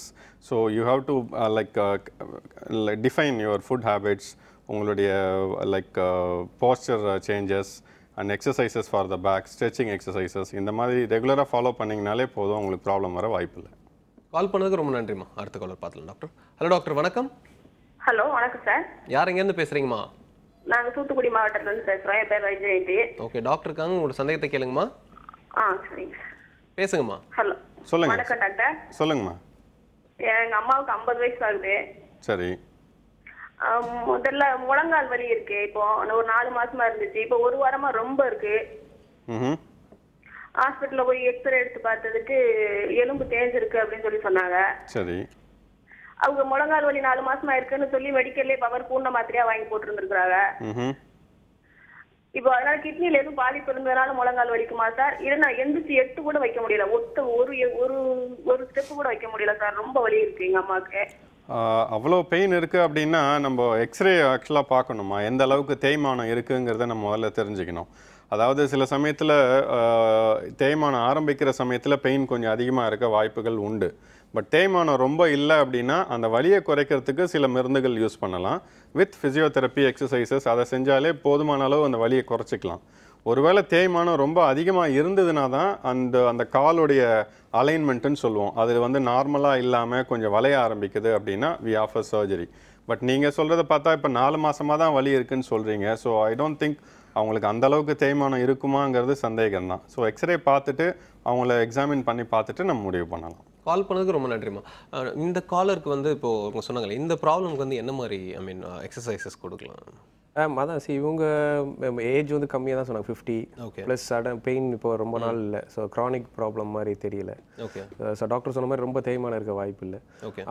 So you have to like define your food habits, உங்களுடைய like posture changes and exercises for the back, stretching exercises, இந்த மாதிரி ரெகுலராக follow பண்ணிங்கனாலே போதும், உங்களுக்கு problem வர வாய்ப்பு இல்லை. கால் பண்ணதுக்கு ரொம்ப நன்றிம்மா. அடுத்த காலர் பார்த்துலாம் டாக்டர். ஹலோ டாக்டர், வணக்கம். ஹலோ, வணக்கம் சார். யார் எங்கேருந்து பேசுறீங்கம்மா? நாங்கள் தூத்துக்குடி மாவட்டத்துலேருந்து பேசுகிறோம். என் பேர் வைஜெயந்தி. ஓகே டாக்டர் இருக்காங்க, உங்களோட சந்தேகத்தை கேளுங்கம்மா. சரிங்க, பேசுங்கம்மா. ஹலோ, சொல்லுங்க. வணக்கம் டாக்டர். சொல்லுங்கம்மா. எங்க அம்மாவுக்கு 50 வயசு ஆகுது. சரி. முதல்ல முழங்கால் வலி இருக்கு. இப்போ ஒரு 4 மாசமா இருந்துச்சு. இப்போ ஒரு வாரமா ரொம்ப இருக்கு. ஹாஸ்பிட்டல்ல போய் எக்ஸ்ரே எடுத்து பார்த்ததுக்கு எலும்பு தேஞ்சிருக்கு அப்படின்னு சொல்லி சொன்னாங்க. சரி. அவங்க முழங்கால் வலி 4 மாசமா இருக்குன்னு சொல்லி மெடிக்கல்லே பவர் பூர்ண மாத்திரையா வாங்கி போட்டு இருந்திருக்காங்க. இப்போ அதனால கிட்னில எதுவும் பாதிப்பு இருந்ததுனால முழங்கால் வலிக்குமா சார்? இல்லைன்னா எந்திரிச்சு 8 கூட வைக்க முடியல, ஒரு ஸ்டெப் கூட வைக்க முடியல சார். ரொம்ப வலி இருக்கு எங்க அம்மாவுக்கு. அவ்வளோ பெயின் இருக்குது அப்படின்னா நம்ம எக்ஸ்ரே ஆக்சுவலாக பார்க்கணுமா, எந்த அளவுக்கு தேய்மானம் இருக்குங்கிறத நம்ம முதல்ல தெரிஞ்சுக்கணும். அதாவது சில சமயத்தில் தேய்மானம் ஆரம்பிக்கிற சமயத்தில் பெயின் கொஞ்சம் அதிகமாக இருக்க வாய்ப்புகள் உண்டு. பட் தேய்மானம் ரொம்ப இல்லை அப்படின்னா அந்த வலியை குறைக்கிறதுக்கு சில மருந்துகள் யூஸ் பண்ணலாம். வித் ஃபிசியோதெரப்பி எக்ஸசைசஸ் அதை செஞ்சாலே போதுமான அளவு அந்த வலியை குறைச்சிக்கலாம். ஒருவேளை தேய்மானம் ரொம்ப அதிகமாக இருந்ததுனா தான் அந்த காலுடைய அலைன்மெண்ட்டுன்னு சொல்லுவோம், அது நார்மலாக இல்லாமல் கொஞ்சம் வளைய ஆரம்பிக்குது அப்படின்னா வி ஆஃபர் சர்ஜரி. பட் நீங்கள் சொல்கிறத பார்த்தா இப்போ 4 மாதமாக தான் வலி இருக்குதுன்னு சொல்கிறீங்க. ஸோ ஐ டோன்ட் திங்க் அவங்களுக்கு அந்தளவுக்கு தேய்மானம் இருக்குமாங்கிறது சந்தேகம் தான். ஸோ எக்ஸ்ரே பார்த்துட்டு அவங்கள எக்ஸாமின் பண்ணி பார்த்துட்டு நம்ம முடிவு பண்ணலாம். கால் பண்ணதுக்கு ரொம்ப நன்றிம்மா. இந்த காலருக்கு இப்போ அவங்க சொன்னாங்களே, இந்த ப்ராப்ளம்க்கு என்ன மாதிரி எக்ஸசைசஸ் கொடுக்கலாம்? அதான் இவங்க ஏஜ் கம்மியாக தான் சொன்னாங்க, 50 ப்ளஸ் சடன் பெயின் இப்போ ரொம்ப நாள் இல்லை. ஸோ க்ரானிக் ப்ராப்ளம் மாதிரி தெரியல. ஸோ டாக்டர் சொன்ன மாதிரி ரொம்ப தேய்மானம் இருக்க வாய்ப்பு இல்லை.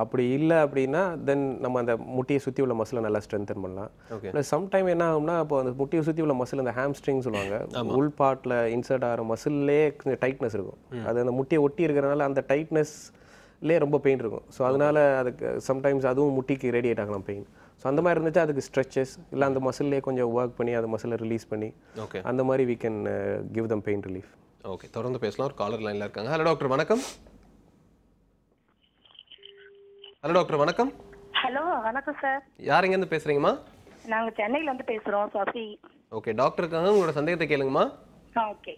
அப்படி இல்லை அப்படின்னா தென் நம்ம அந்த முட்டியை சுற்றி உள்ள மசிலை நல்லா ஸ்ட்ரென்தன் பண்ணலாம். ப்ளஸ் சம்டைம் என்ன ஆகும்னா, இப்போ அந்த முட்டியை சுற்றி உள்ள மசில், அந்த ஹாம்ஸ்ட்ரிங் சொல்லுவாங்க, உள் பார்ட்டில் இன்சர்ட் ஆகிற மசில்லே கொஞ்சம் டைட்னஸ் இருக்கும். அது அந்த முட்டியை ஒட்டி இருக்கிறனால அந்த டைட்னஸ்லேயே ரொம்ப பெயின் இருக்கும். ஸோ அதனால அதுக்கு சம்டைம்ஸ் அதுவும் முட்டிக்கு ரேடியேட் ஆகலாம் பெயின். ஸோ அந்த மாதிரி இருந்துச்சு அதுக்கு ஸ்ட்ரெச்சஸ் இல்லை அந்த மசில்லே கொஞ்சம் ஒர்க் பண்ணி அந்த மசிலை ரிலீஸ் பண்ணி அந்த மாதிரி we can give them pain relief. Okay, தொடர்ந்து பேசலாம். ஒரு காலர் லைனில் இருக்காங்க. ஹலோ டாக்டர் வணக்கம். ஹலோ டாக்டர் வணக்கம். ஹலோ வணக்கம் சார். யார் எங்கேருந்து பேசுகிறீங்கம்மா? நாங்கள் சென்னையிலேருந்து பேசுகிறோம், சசி. ஓகே, டாக்டர் இருக்காங்க, உங்களோட சந்தேகத்தை கேளுங்கம்மா. ஓகே,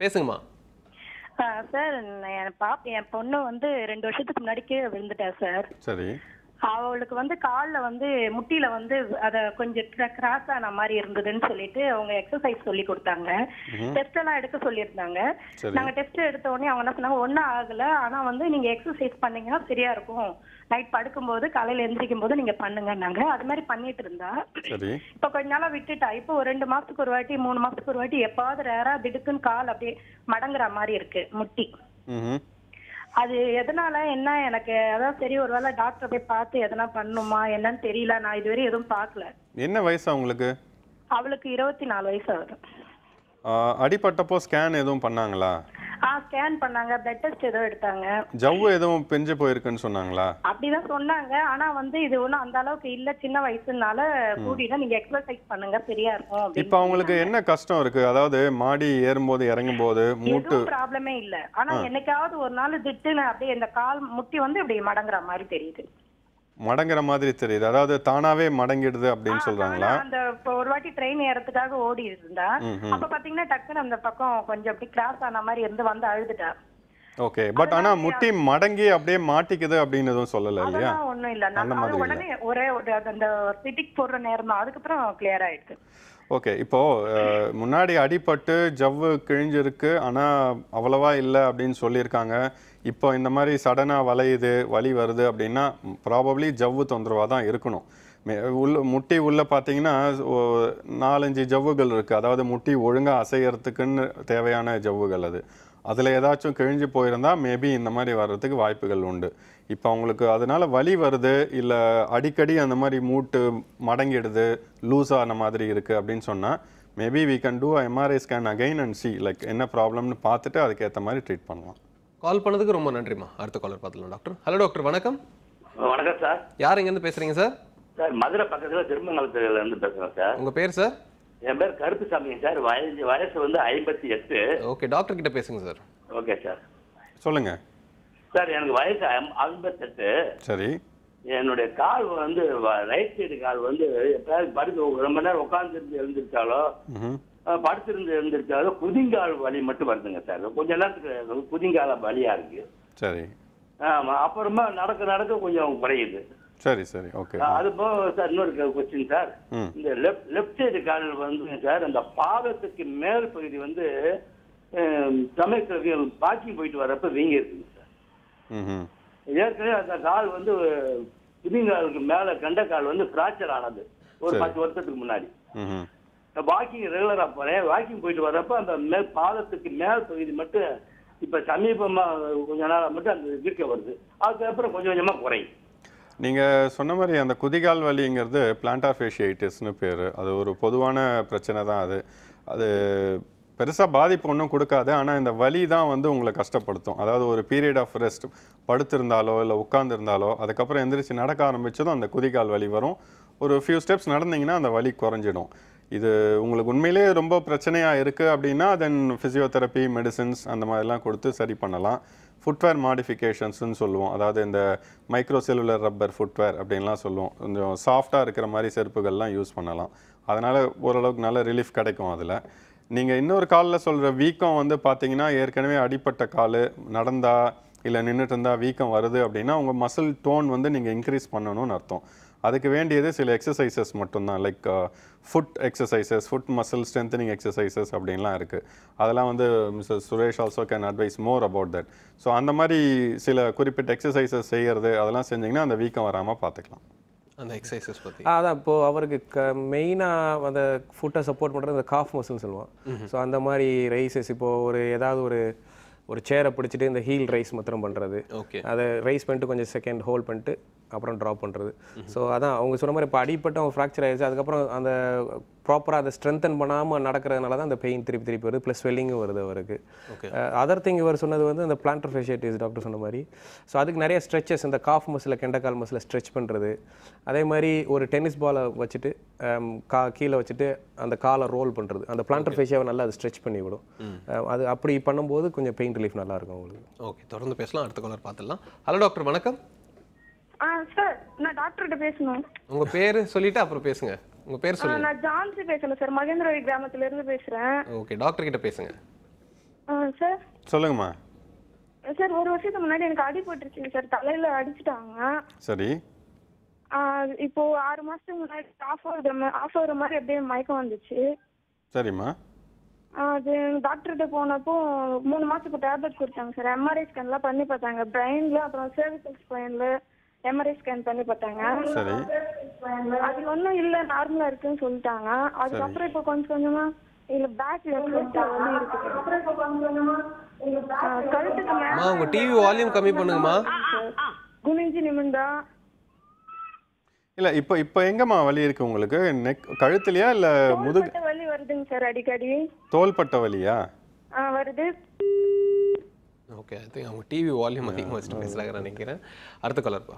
பேசுங்கம்மா. சார் என் பொண்ணு 2 வருஷத்துக்கு முன்னாடி கீழே விழுந்துட்டா சார். சரி. அவளுக்கு காலில் முட்டியில அத கொஞ்சம் கிராஸ் ஆன மாதிரி இருந்ததுன்னு சொல்லிட்டு அவங்க எக்ஸசைஸ் சொல்லி கொடுத்தாங்க. டெஸ்ட் எல்லாம் எடுக்க சொல்லியிருந்தாங்க. நாங்க டெஸ்ட் எடுத்த உடனே அவங்க என்ன சொன்னாங்க, ஒன்றும் ஆகல, ஆனா நீங்க எக்ஸசைஸ் பண்ணீங்கன்னா சரியா இருக்கும், நைட் படுக்கும்போது காலையில எந்திரிக்கும் போது நீங்க பண்ணுங்கன்னாங்க. அது மாதிரி பண்ணிட்டு இருந்தா இப்ப கொஞ்ச நாளா விட்டுட்டா. இப்போ ஒரு 2 மாசத்துக்கு ஒரு வாட்டி 3 மாசத்துக்கு ஒரு வாட்டி எப்பாவது ரேரா திடுக்குன்னு கால் அப்படியே மடங்குற மாதிரி இருக்கு முட்டி. அது எதனால என்ன எனக்கு அதான் சரி, ஒருவேளை டாக்டர் போய் பார்த்து எதனா பண்ணுமா என்னன்னு தெரியல. நான் இதுவரை எதுவும் பார்க்கல. என்ன வயசு அவங்களுக்கு? அவளுக்கு 24 வயசு ஆகுது. அடிபட்டப்போ ஸ்கேன் எதுவும் பண்ணாங்களா? ஸ்கேன் பண்ணாங்க, பிளட் டெஸ்ட் ஏதோ எடுத்தாங்க. ஜவ்வு எதுவும் பிஞ்சு போயிருக்குன்னு சொன்னாங்களா? அப்படிதான் சொன்னாங்க. ஆனா இது ஒன்றும் அந்த அளவுக்கு இல்ல, சின்ன வயசுனால கூடினா நீங்க எக்ஸசைஸ் பண்ணுங்க சரியா இருக்கும். இப்போ அவங்களுக்கு என்ன கஷ்டம் இருக்கு? அதாவது மாடி ஏறும்போது இறங்கும் போது மூட்டு ப்ராப்ளமே இல்ல, ஆனா என்னைக்காவது ஒரு நாள் திட்டுன்னு அப்படியே இந்த கால் முட்டி இப்படி மடங்குற மாதிரி தெரியுது. மடங்குற மாதிரி தெரியுது, அதாவது தானாவே மடங்கிடுது அப்படின்னு சொல்றாங்களா? அந்த ஒரு வாட்டி ட்ரெயின் ஏறதுக்காக ஓடி இருந்தா அப்ப பாத்தீங்கன்னா டக்குன்னு அந்த பக்கம் கொஞ்சம் அப்படி கிராஸ் ஆன மாதிரி இருந்து அழுதுட்டா. ஓகே, பட் ஆனா முட்டி மடங்கி அப்படியே மாட்டிக்குது அப்படின்னு எதுவும் சொல்லல இல்லையா? ஒண்ணும் இல்ல, நான் உடனே ஒரே அந்த சிட்டிக் போடுற நேரம் தான், அதுக்கப்புறம் கிளியர் ஆயிடுச்சு. ஓகே, இப்போ முன்னாடி அடிபட்டு ஜவ்வு கிழிஞ்சிருக்கு ஆனா அவ்வளவா இல்லை அப்படின்னு சொல்லியிருக்காங்க. இப்போ இந்த மாதிரி சடனாக வலி வருது அப்படின்னா ப்ராபப்ளி ஜவ்வு தொந்தரவாக தான் இருக்கணும். முட்டி உள்ள பார்த்தீங்கன்னா 4-5 ஜவ்வுகள் இருக்குது, அதாவது முட்டி ஒழுங்காக அசைகிறதுக்குன்னு தேவையான ஜவ்வுகள். அதில் ஏதாச்சும் கிழிஞ்சு போயிருந்தால் மேபி இந்த மாதிரி வர்றதுக்கு வாய்ப்புகள் உண்டு. இப்போ அவங்களுக்கு அதனால வலி வருது இல்லை அடிக்கடி அந்த மாதிரி மூட்டு மடங்கிடுது, லூஸாக அந்த மாதிரி இருக்குது அப்படின்னு சொன்னால் maybe we can do MRI scan again and see like என்ன ப்ராப்ளம்னு பார்த்துட்டு அதுக்கேற்ற மாதிரி ட்ரீட் பண்ணலாம். கால் பண்ணதுக்கு ரொம்ப நன்றிம்மா. அடுத்த காலர் பார்த்துலாம் டாக்டர். ஹலோ டாக்டர் வணக்கம். வணக்கம் சார். யார் எங்கேருந்து பேசுறீங்க சார்? சார் மதுரை பக்கத்தில் திருமங்கலத்துல இருந்து பேசுகிறேன் சார். உங்கள் பேர் சார்? என் பேர் கருப்புசாமிங்க சார். வயசு 58. ஓகே, டாக்டர் கிட்ட பேசுங்க சார். ஓகே சார், சொல்லுங்க சார். எனக்கு வயசு 58. சரி. என்னுடைய கால் ரைட் சைடு கால் எப்பயாவது படுத்து ரொம்ப நேரம் உட்காந்துருந்து எழுந்திருச்சாலோ படுத்திருந்து எழுந்திருச்சாலோ குதிங்கால் வலி மட்டும் வருதுங்க சார். கொஞ்ச நேரத்துக்கு குதிங்கால வலியா இருக்கு. சரி. ஆமா, அப்புறமா நடக்க கொஞ்சம் குறையுது. சரி சரி, ஓகே. அது போக சார் இன்னொரு கொஸ்டின் சார். இந்த லெஃப்ட் சைடு கால் சார் அந்த பாதத்துக்கு மேல் பகுதி சமயத்துல வாக்கிங் போயிட்டு வர்றப்ப வீங்கி இருக்குங்க சார். ஏற்கனவே அந்த கால் புதிங்காலுக்கு மேல கண்டக்கால் ஃப்ராக்சர் ஆனது ஒரு 10 வருஷத்துக்கு முன்னாடி. வாக்கிங் ரெகுலரா போறேன், வாக்கிங் போயிட்டு வர்றப்ப அந்த பாதத்துக்கு மேல் பகுதி மட்டும் இப்ப சமீபமா கொஞ்ச நாளா மட்டும் அந்த வீக்க வருது. அதுக்கப்புறம் கொஞ்சம் கொஞ்சமா குறையும். நீங்கள் சொன்ன மாதிரி அந்த குதிகால் வலிங்கிறது பிளான்டார் ஃபேஷியைட்டிஸ்னு பேர். அது ஒரு பொதுவான பிரச்சனை தான். அது பெருசாக பாதிப்பு ஒன்றும் கொடுக்காது. ஆனால் இந்த வலி தான் வந்து உங்களை கஷ்டப்படுத்தும். அதாவது ஒரு பீரியட் ஆஃப் ரெஸ்ட் படுத்திருந்தாலோ இல்லை உட்காந்துருந்தாலோ அதுக்கப்புறம் எந்திரிச்சு நடக்க ஆரம்பித்ததும் அந்த குதிகால் வலி வரும். ஒரு ஃபியூ ஸ்டெப்ஸ் நடந்தீங்கன்னா அந்த வலி குறைஞ்சிடும். இது உங்களுக்கு உண்மையிலே ரொம்ப பிரச்சனையாக இருக்குது அப்படின்னா தென் ஃபிசியோதெரப்பி, மெடிசின்ஸ் அந்த மாதிரிலாம் கொடுத்து சரி பண்ணலாம். ஃபுட்வேர் மாடிஃபிகேஷன்ஸ்னு சொல்லுவோம். அதாவது இந்த மைக்ரோ செல்லுலர் ரப்பர் ஃபுட்வேர் அப்படின்லாம் சொல்லுவோம். கொஞ்சம் சாஃப்டாக இருக்கிற மாதிரி செருப்புகள்லாம் யூஸ் பண்ணலாம். அதனால் ஓரளவுக்கு நல்ல ரிலீஃப் கிடைக்கும். அதில் நீங்கள் இன்னொரு காலில் சொல்கிற வீக்கம் வந்து பார்த்தீங்கன்னா ஏற்கனவே அடிப்பட்ட கால் நடந்தா இல்லை நின்றுட்டு இருந்தால் வீக்கம் வருது அப்படின்னா உங்கள் மசில் டோன் வந்து நீங்கள் இன்க்ரீஸ் பண்ணணும்னு அர்த்தம். அதுக்கு வேண்டியது சில எக்ஸசைசஸ் மட்டும்தான். Like food exercises, food muscle strengthening exercises அப்படின்லாம் இருக்குது. அதெல்லாம் வந்து mister Suresh also can advice more about that. So அந்த மாதிரி சில குறிப்பிட்ட எக்ஸசைசஸ் செய்கிறது அதெல்லாம் செஞ்சிங்கன்னா அந்த வீக்கம் வராமல் பார்த்துக்கலாம். அந்த எக்ஸசைசஸ் பற்றி அதான் இப்போது அவருக்கு மெயினாக அந்த ஃபுட்டை சப்போர்ட் பண்ணுறது அந்த காஃப் மசில்னு சொல்லுவோம். ஸோ அந்த மாதிரி ரைசஸ் இப்போது ஏதாவது ஒரு சேரை பிடிச்சிட்டு இந்த ஹீல் ரைஸ் மாத்திரம் பண்ணுறது. ஓகே, அதை ரைஸ் பண்ணிட்டு கொஞ்சம் செகண்ட் ஹோல்ட் பண்ணிட்டு அப்புறம் ட்ராப் பண்ணுறது. ஸோ அதான் அவங்க சொன்ன மாதிரி இப்போ அடிப்பட்டு அவங்க ஃப்ராக்சர் ஆயிடுச்சு, அதுக்கப்புறம் அந்த ப்ராப்பராக அதை ஸ்ட்ரென்தன் பண்ணாமல் நடக்கிறதுனால தான் அந்த பெயின் திருப்பி வருது, ப்ளஸ் ஸ்வெல்லிங்கும் வருது அவருக்கு. அதர் திங் இவர் சொன்னது வந்து அந்த பிளான்டர் ஃபேஷியைட்டிஸ் டாக்டர் சொன்ன மாதிரி. ஸோ அதுக்கு நிறைய ஸ்ட்ரெச்சஸ், இந்த காஃப் மசில், கெண்டக்கால் மசில் ஸ்ட்ரெச் பண்ணுறது. அதே மாதிரி ஒரு டென்னிஸ் பாலை வச்சுட்டு கீழே வச்சுட்டு அந்த காலை ரோல் பண்ணுறது. அந்த பிளான்டர் ஃபேஷியாவை நல்லா அது ஸ்ட்ரெச் பண்ணி விடும். அது அப்படி பண்ணும்போது கொஞ்சம் பெயின் ரிலீஃப் நல்லா இருக்கும் உங்களுக்கு. ஓகே, தொடர்ந்து பேசலாம். அடுத்த காலர் பார்த்துடலாம். ஹலோ டாக்டர், வணக்கம். சார், நான் டாக்டர்கிட்ட பேசணும். உங்க பேரு சொல்லிட்டு அப்புறம் பேசுங்க. உங்க பேர் சொல்லுங்க. நான் ஜான்சி பேசணும் சார், மகேந்திரவழி கிராமத்துல இருந்து பேசுறேன். ஓகே, டாக்டர் கிட்ட பேசுங்க. சார் சொல்லுங்கம்மா. சார், ஒரு வருஷத்துக்கு முன்னாடி எனக்கு அடிபட்டுருச்சுங்க சார், தலையில அடிச்சுட்டாங்க. சரி. இப்போ 6 மாசத்துக்கு முன்னாடி ஆஃப் ஆகுற மாதிரி அப்படியே மயக்கம் வந்துச்சு. சரிம்மா. அது டாக்டர்கிட்ட போனப்போ 3 மாசத்துக்கு டேப்லெட் கொடுத்தாங்க சார். எம்ஆர்ஐ ஸ்கேன்லாம் பண்ணி பார்த்தாங்க, பிரெயின்ல அப்புறம் சர்விக்கல் ஸ்பைன்ல எம்ஆர்ஐ ஸ்கேன் பண்ணி பார்த்தாங்க. சரி. அது ஒன்றும் இல்லை, நார்மலா இருக்குன்னு சொல்லிட்டாங்க. அதுக்கப்புறம் இப்போ கொஞ்சம் கொஞ்சமா இல்ல பேக்ல வலி இருக்கு. அப்புறம் இப்போ கொஞ்சம் கொஞ்சமா கழுத்துக்கு மேல. உங்க டிவி வால்யூம் கம்மி பண்ணுங்கம்மா. குனிஞ்சு நிமிந்தா. இல்ல இப்போ எங்கம்மா வலி இருக்கு உங்களுக்கு? நெக் கழுத்துலயா இல்ல முதுகு? வலி வருதுங்க சார் அடிக்கடி. தோள்பட்ட வலியா? வருது. ஓகே, ஐ திங்க் அவங்க டிவி வால்யூம் அதிகமாக வச்சுட்டு பேசுகிறாங்க நினைக்கிறேன். அடுத்த கலர்ப்பா,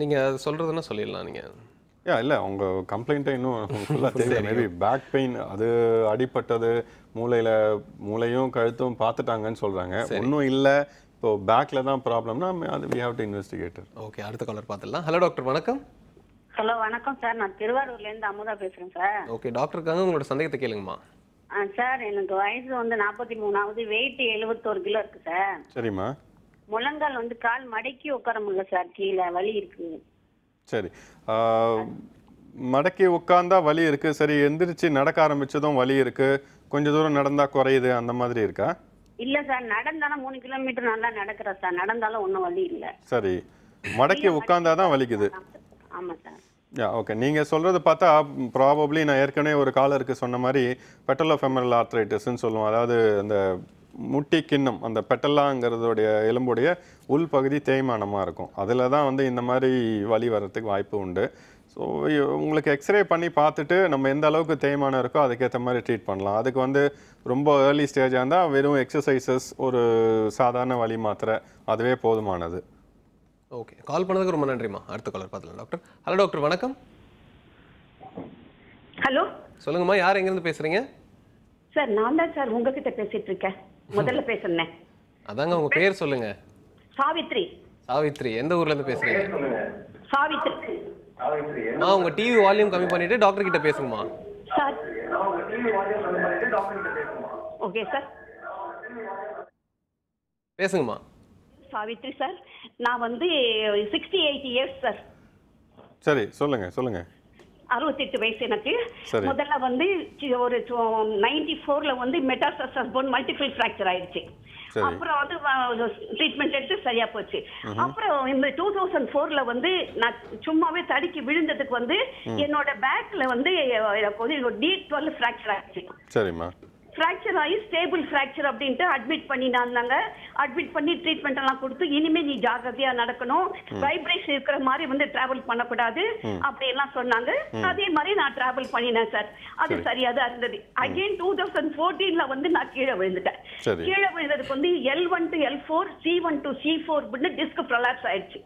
நீங்கள் சொல்கிறதுன்னா சொல்லிடலாம். நீங்கள் இல்லை உங்கள் கம்ப்ளைண்ட்டை இன்னும் ஃபுல்லாக தெரியல. மேபி பேக் பெயின், அது அடிப்பட்டது மூளையும் கழுத்தும் பார்த்துட்டாங்கன்னு சொல்கிறாங்க. ஒன்றும் இல்லை, இப்போ பேக்கில் தான் ப்ராப்ளம்னா அது we have to investigate. Okay, அடுத்த கலர் பார்த்துடலாம். ஹலோ டாக்டர், வணக்கம். ஹலோ, வணக்கம் சார். நான் திருவாரூர்லேருந்து அமுதா பேசுகிறேன் சார். ஓகே, டாக்டருக்காக உங்களோட சந்தேகத்தை கேளுங்கம்மா. சார், எனக்கு வயசு வந்து 43, வெயிட் 71 கிலோ இருக்கு சார். சரிம்மா. முழங்கால் வந்து கால் மடக்கி உட்கார முடியல சார், கீழே வலி இருக்கு. சரி, மடக்கி உட்கார்ந்தா வலி இருக்கு. சரி, எந்திரிச்சு நடக்க ஆரம்பிச்சதும் வலி இருக்கு, கொஞ்சம் தூரம் நடந்தா குறையுது, அந்த மாதிரி இருக்கா? இல்ல சார், நடந்தாலும் 3 கிலோமீட்டர் நல்லா நடக்கிறேன் சார், நடந்தாலும் ஒன்றும் வலி இல்லை. சரி, மடக்கி உட்கார்ந்தாதான் வலிக்குது. ஆமா சார். ஓகே, நீங்கள் சொல்கிறது பார்த்தா ப்ராபப்ளி நான் ஏற்கனவே ஒரு காலருக்கு சொன்ன மாதிரி பெட்டலோஃபெமரல் ஆர்த்ரைட்டிஸ்ன்னு சொல்லுவோம். அதாவது அந்த முட்டி கிண்ணம், அந்த பெட்டலாங்கிறதுடைய எலும்புடைய உள்பகுதி தேய்மானமாக இருக்கும். அதில் தான் வந்து இந்த மாதிரி வலி வர்றதுக்கு வாய்ப்பு உண்டு. ஸோ உங்களுக்கு எக்ஸ்ரே பண்ணி பார்த்துட்டு நம்ம எந்த அளவுக்கு தேய்மானம் இருக்கோ அதுக்கேற்ற மாதிரி ட்ரீட் பண்ணலாம். அதுக்கு வந்து ரொம்ப ஏர்லி ஸ்டேஜாக இருந்தால் வெறும் எக்ஸசைசஸ், ஒரு சாதாரண வலி மாத்திரை, அதுவே போதுமானது. ஓகே, கால் பண்ணதுக்கு ரொம்ப நன்றிம்மா. அடுத்த காலர் பார்த்துலாம் டாக்டர். ஹலோ டாக்டர், வணக்கம். ஹலோ, சொல்லுங்கம்மா, யார் எங்கேருந்து பேசுறீங்க? சார், நான் தான் சார் உங்ககிட்ட பேசிட்டு இருக்கேன். முதல்ல பேசுனேன். அதாங்க, உங்க பேர் சொல்லுங்க. சாவித்ரி. சாவித்ரி, எந்த ஊர்ல இருந்து பேசுறீங்க? சாவித்ரி. உங்க டிவி வால்யூம் கம்மி பண்ணிட்டு டாக்டர் கிட்ட பேசுங்கம்மா. சார், ஓகே சார், பேசுங்கம்மா. சாவித்ரி சார், நான் வந்து 68 இயர்ஸ் சார். சரி, சொல்லுங்க. 68 வயசு எனக்கு. சரி. முதல்ல வந்து ஒரு 94ல வந்து மெட்டாஸ்டாசிஸ் போன் மல்டிபிள் ஃப்ராக்சர் ஆயிடுச்சு. அப்புறம் வந்து ட்ரீட்மெண்ட் எடுத்து சரியா போச்சு. அப்புறம் இந்த 2004ல வந்து நான் சும்மாவே தடுக்கி விழுந்ததுக்கு வந்து என்னோட பேக்ல வந்து D12 ஃப்ராக்சர் ஆயிடுச்சு. சரிம்மா. ஃப்ராக்சர் ஆகி ஸ்டேபிள் ஃப்ராக்சர் அப்படின்ட்டு அட்மிட் பண்ணினாங்க. அட்மிட் பண்ணி ட்ரீட்மெண்ட் எல்லாம் கொடுத்து இனிமே நீ ஜாகிரதையா நடக்கணும், வைப்ரேஷன் இருக்கிற மாதிரி வந்து டிராவல் பண்ணக்கூடாது அப்படி எல்லாம் சொன்னாங்க. அதே மாதிரி நான் டிராவல் பண்ணினேன் சார். அது சரியா தான் இருந்தது. அகைன் 2014ல வந்து நான் கீழே விழுந்துட்டேன். கீழே விழுந்ததுக்கு வந்து L1 to L4 C1 to C4 disk prolapse ஆயிடுச்சு.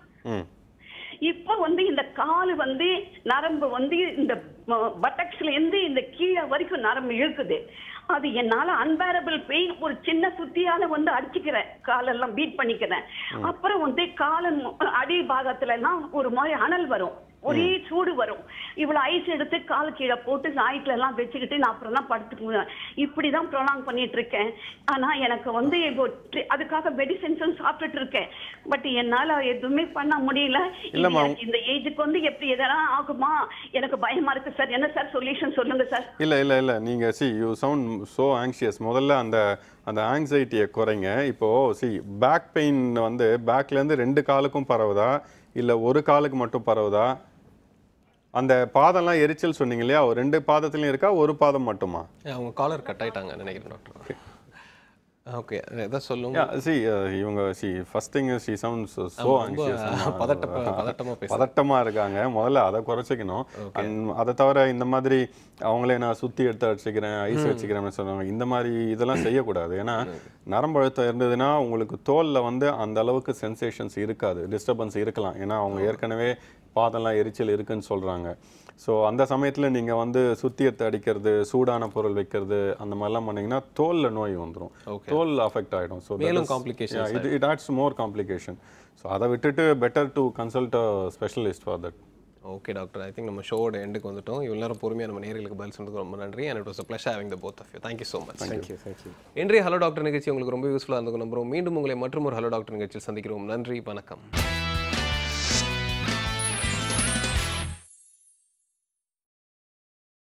இப்ப வந்து இந்த கால் வந்து நரம்பு வந்து இந்த பட்டக்ஸ்ல இருந்து இந்த கீழே வரைக்கும் நரம்பு இழுக்குது. அது என்னால அன்பேரபிள் பெயின். ஒரு சின்ன சுத்தியால வந்து அடிச்சுக்கிறேன், காலெல்லாம் பீட் பண்ணிக்கிறேன். அப்புறம் வந்து காலம் அடி பாகத்துல எல்லாம் ஒரு மாதிரி அனல் வரும், ஒரே சூடு வரும். இவ்வளவு ஐஸ் எடுத்து கால் கீழே போட்டு நாய்க்குல எல்லாம் வச்சுக்கிட்டு நான் அப்புறம் தான் படுத்துக்குவேன். இப்படிதான் ப்ரொலாங் பண்ணிட்டு இருக்கேன். ஆனா எனக்கு வந்து அதுக்காக மெடிசன்ஸும் சாப்பிட்டுட்டு இருக்கேன். பட் என்னால எதுவுமே பண்ண முடியல. இந்த ஏஜுக்கு வந்து எப்படி எதனா ஆகுமா எனக்கு பயமா இருக்கு சார். என்ன சார் சொல்யூஷன் சொல்லுங்க சார். இல்ல நீங்க you sound so anxious. முதல்ல அந்த ஆங்ஸைட்டியை குறைங்க. இப்போ பேக் பெயின் வந்து பேக்ல இருந்து 2 காலுக்கும் பரவுதா இல்ல ஒரு காலுக்கு மட்டும் பரவுதா? அந்த பாதம்லாம் எரிச்சல் சொன்னீங்க இல்லையா, 2 பாதத்துலயும் இருக்கா, ஒரு பாதம் மட்டுமா? அவங்க காலர் கட் ஆயிட்டாங்க நினைக்கிறேன் டாக்டர். ஓகே, எதை சொல்லுங்க. இவங்க first thing she sounds so anxious. பதட்டமா இருக்காங்க. முதல்ல அதை குறைச்சிக்கணும். அதை தவிர இந்த மாதிரி அவங்களே நான் சுத்தி எடுத்து அடிச்சுக்கிறேன், ஐஸ் வச்சுக்கிறேன்னு சொல்லுவாங்க. இந்த மாதிரி இதெல்லாம் செய்யக்கூடாது. ஏன்னா நரம்பு அழுத்தம் இருந்ததுன்னா உங்களுக்கு தோல்ல வந்து அந்த அளவுக்கு சென்சேஷன்ஸ் இருக்காது, டிஸ்டர்பன்ஸ் இருக்கலாம். ஏன்னா அவங்க ஏற்கனவே பாதம்லாம் எரிச்சல் இருக்குன்னு சொல்றாங்க. ஸோ அந்த சமயத்தில் நீங்கள் வந்து சுத்தி எடுத்து அடிக்கிறது, சூடான பொருள் வைக்கிறது, அந்த மாதிரிலாம் பண்ணிங்கன்னா தோலில் நோய் வந்துடும், தோல் அஃபெக்ட் ஆகிடும். So it ads more complication. So அதை விட்டுட்டு better to consult a specialist for that. Okay doctor, I think நம்ம ஷோட எண்டுக்கு வந்துட்டோம். இவ்வளோ நேரம் பொறுமையாக நம்ம நேயர்களுக்கு பதில் சொன்னதுக்கு ரொம்ப நன்றி. And it was a pleasure having the both of you. Thank you so much. Thank you. இன்றைய ஹலோ டாக்டர் நிகழ்ச்சி உங்களுக்கு ரொம்ப யூஸ்ஃபுல்லாக இருந்துக்கும் நம்புறோம். மீண்டும் உங்களை மற்றும் ஒரு ஹலோ டாக்டர் நிகழ்ச்சியில் சந்திக்கிறோம். நன்றி, வணக்கம்.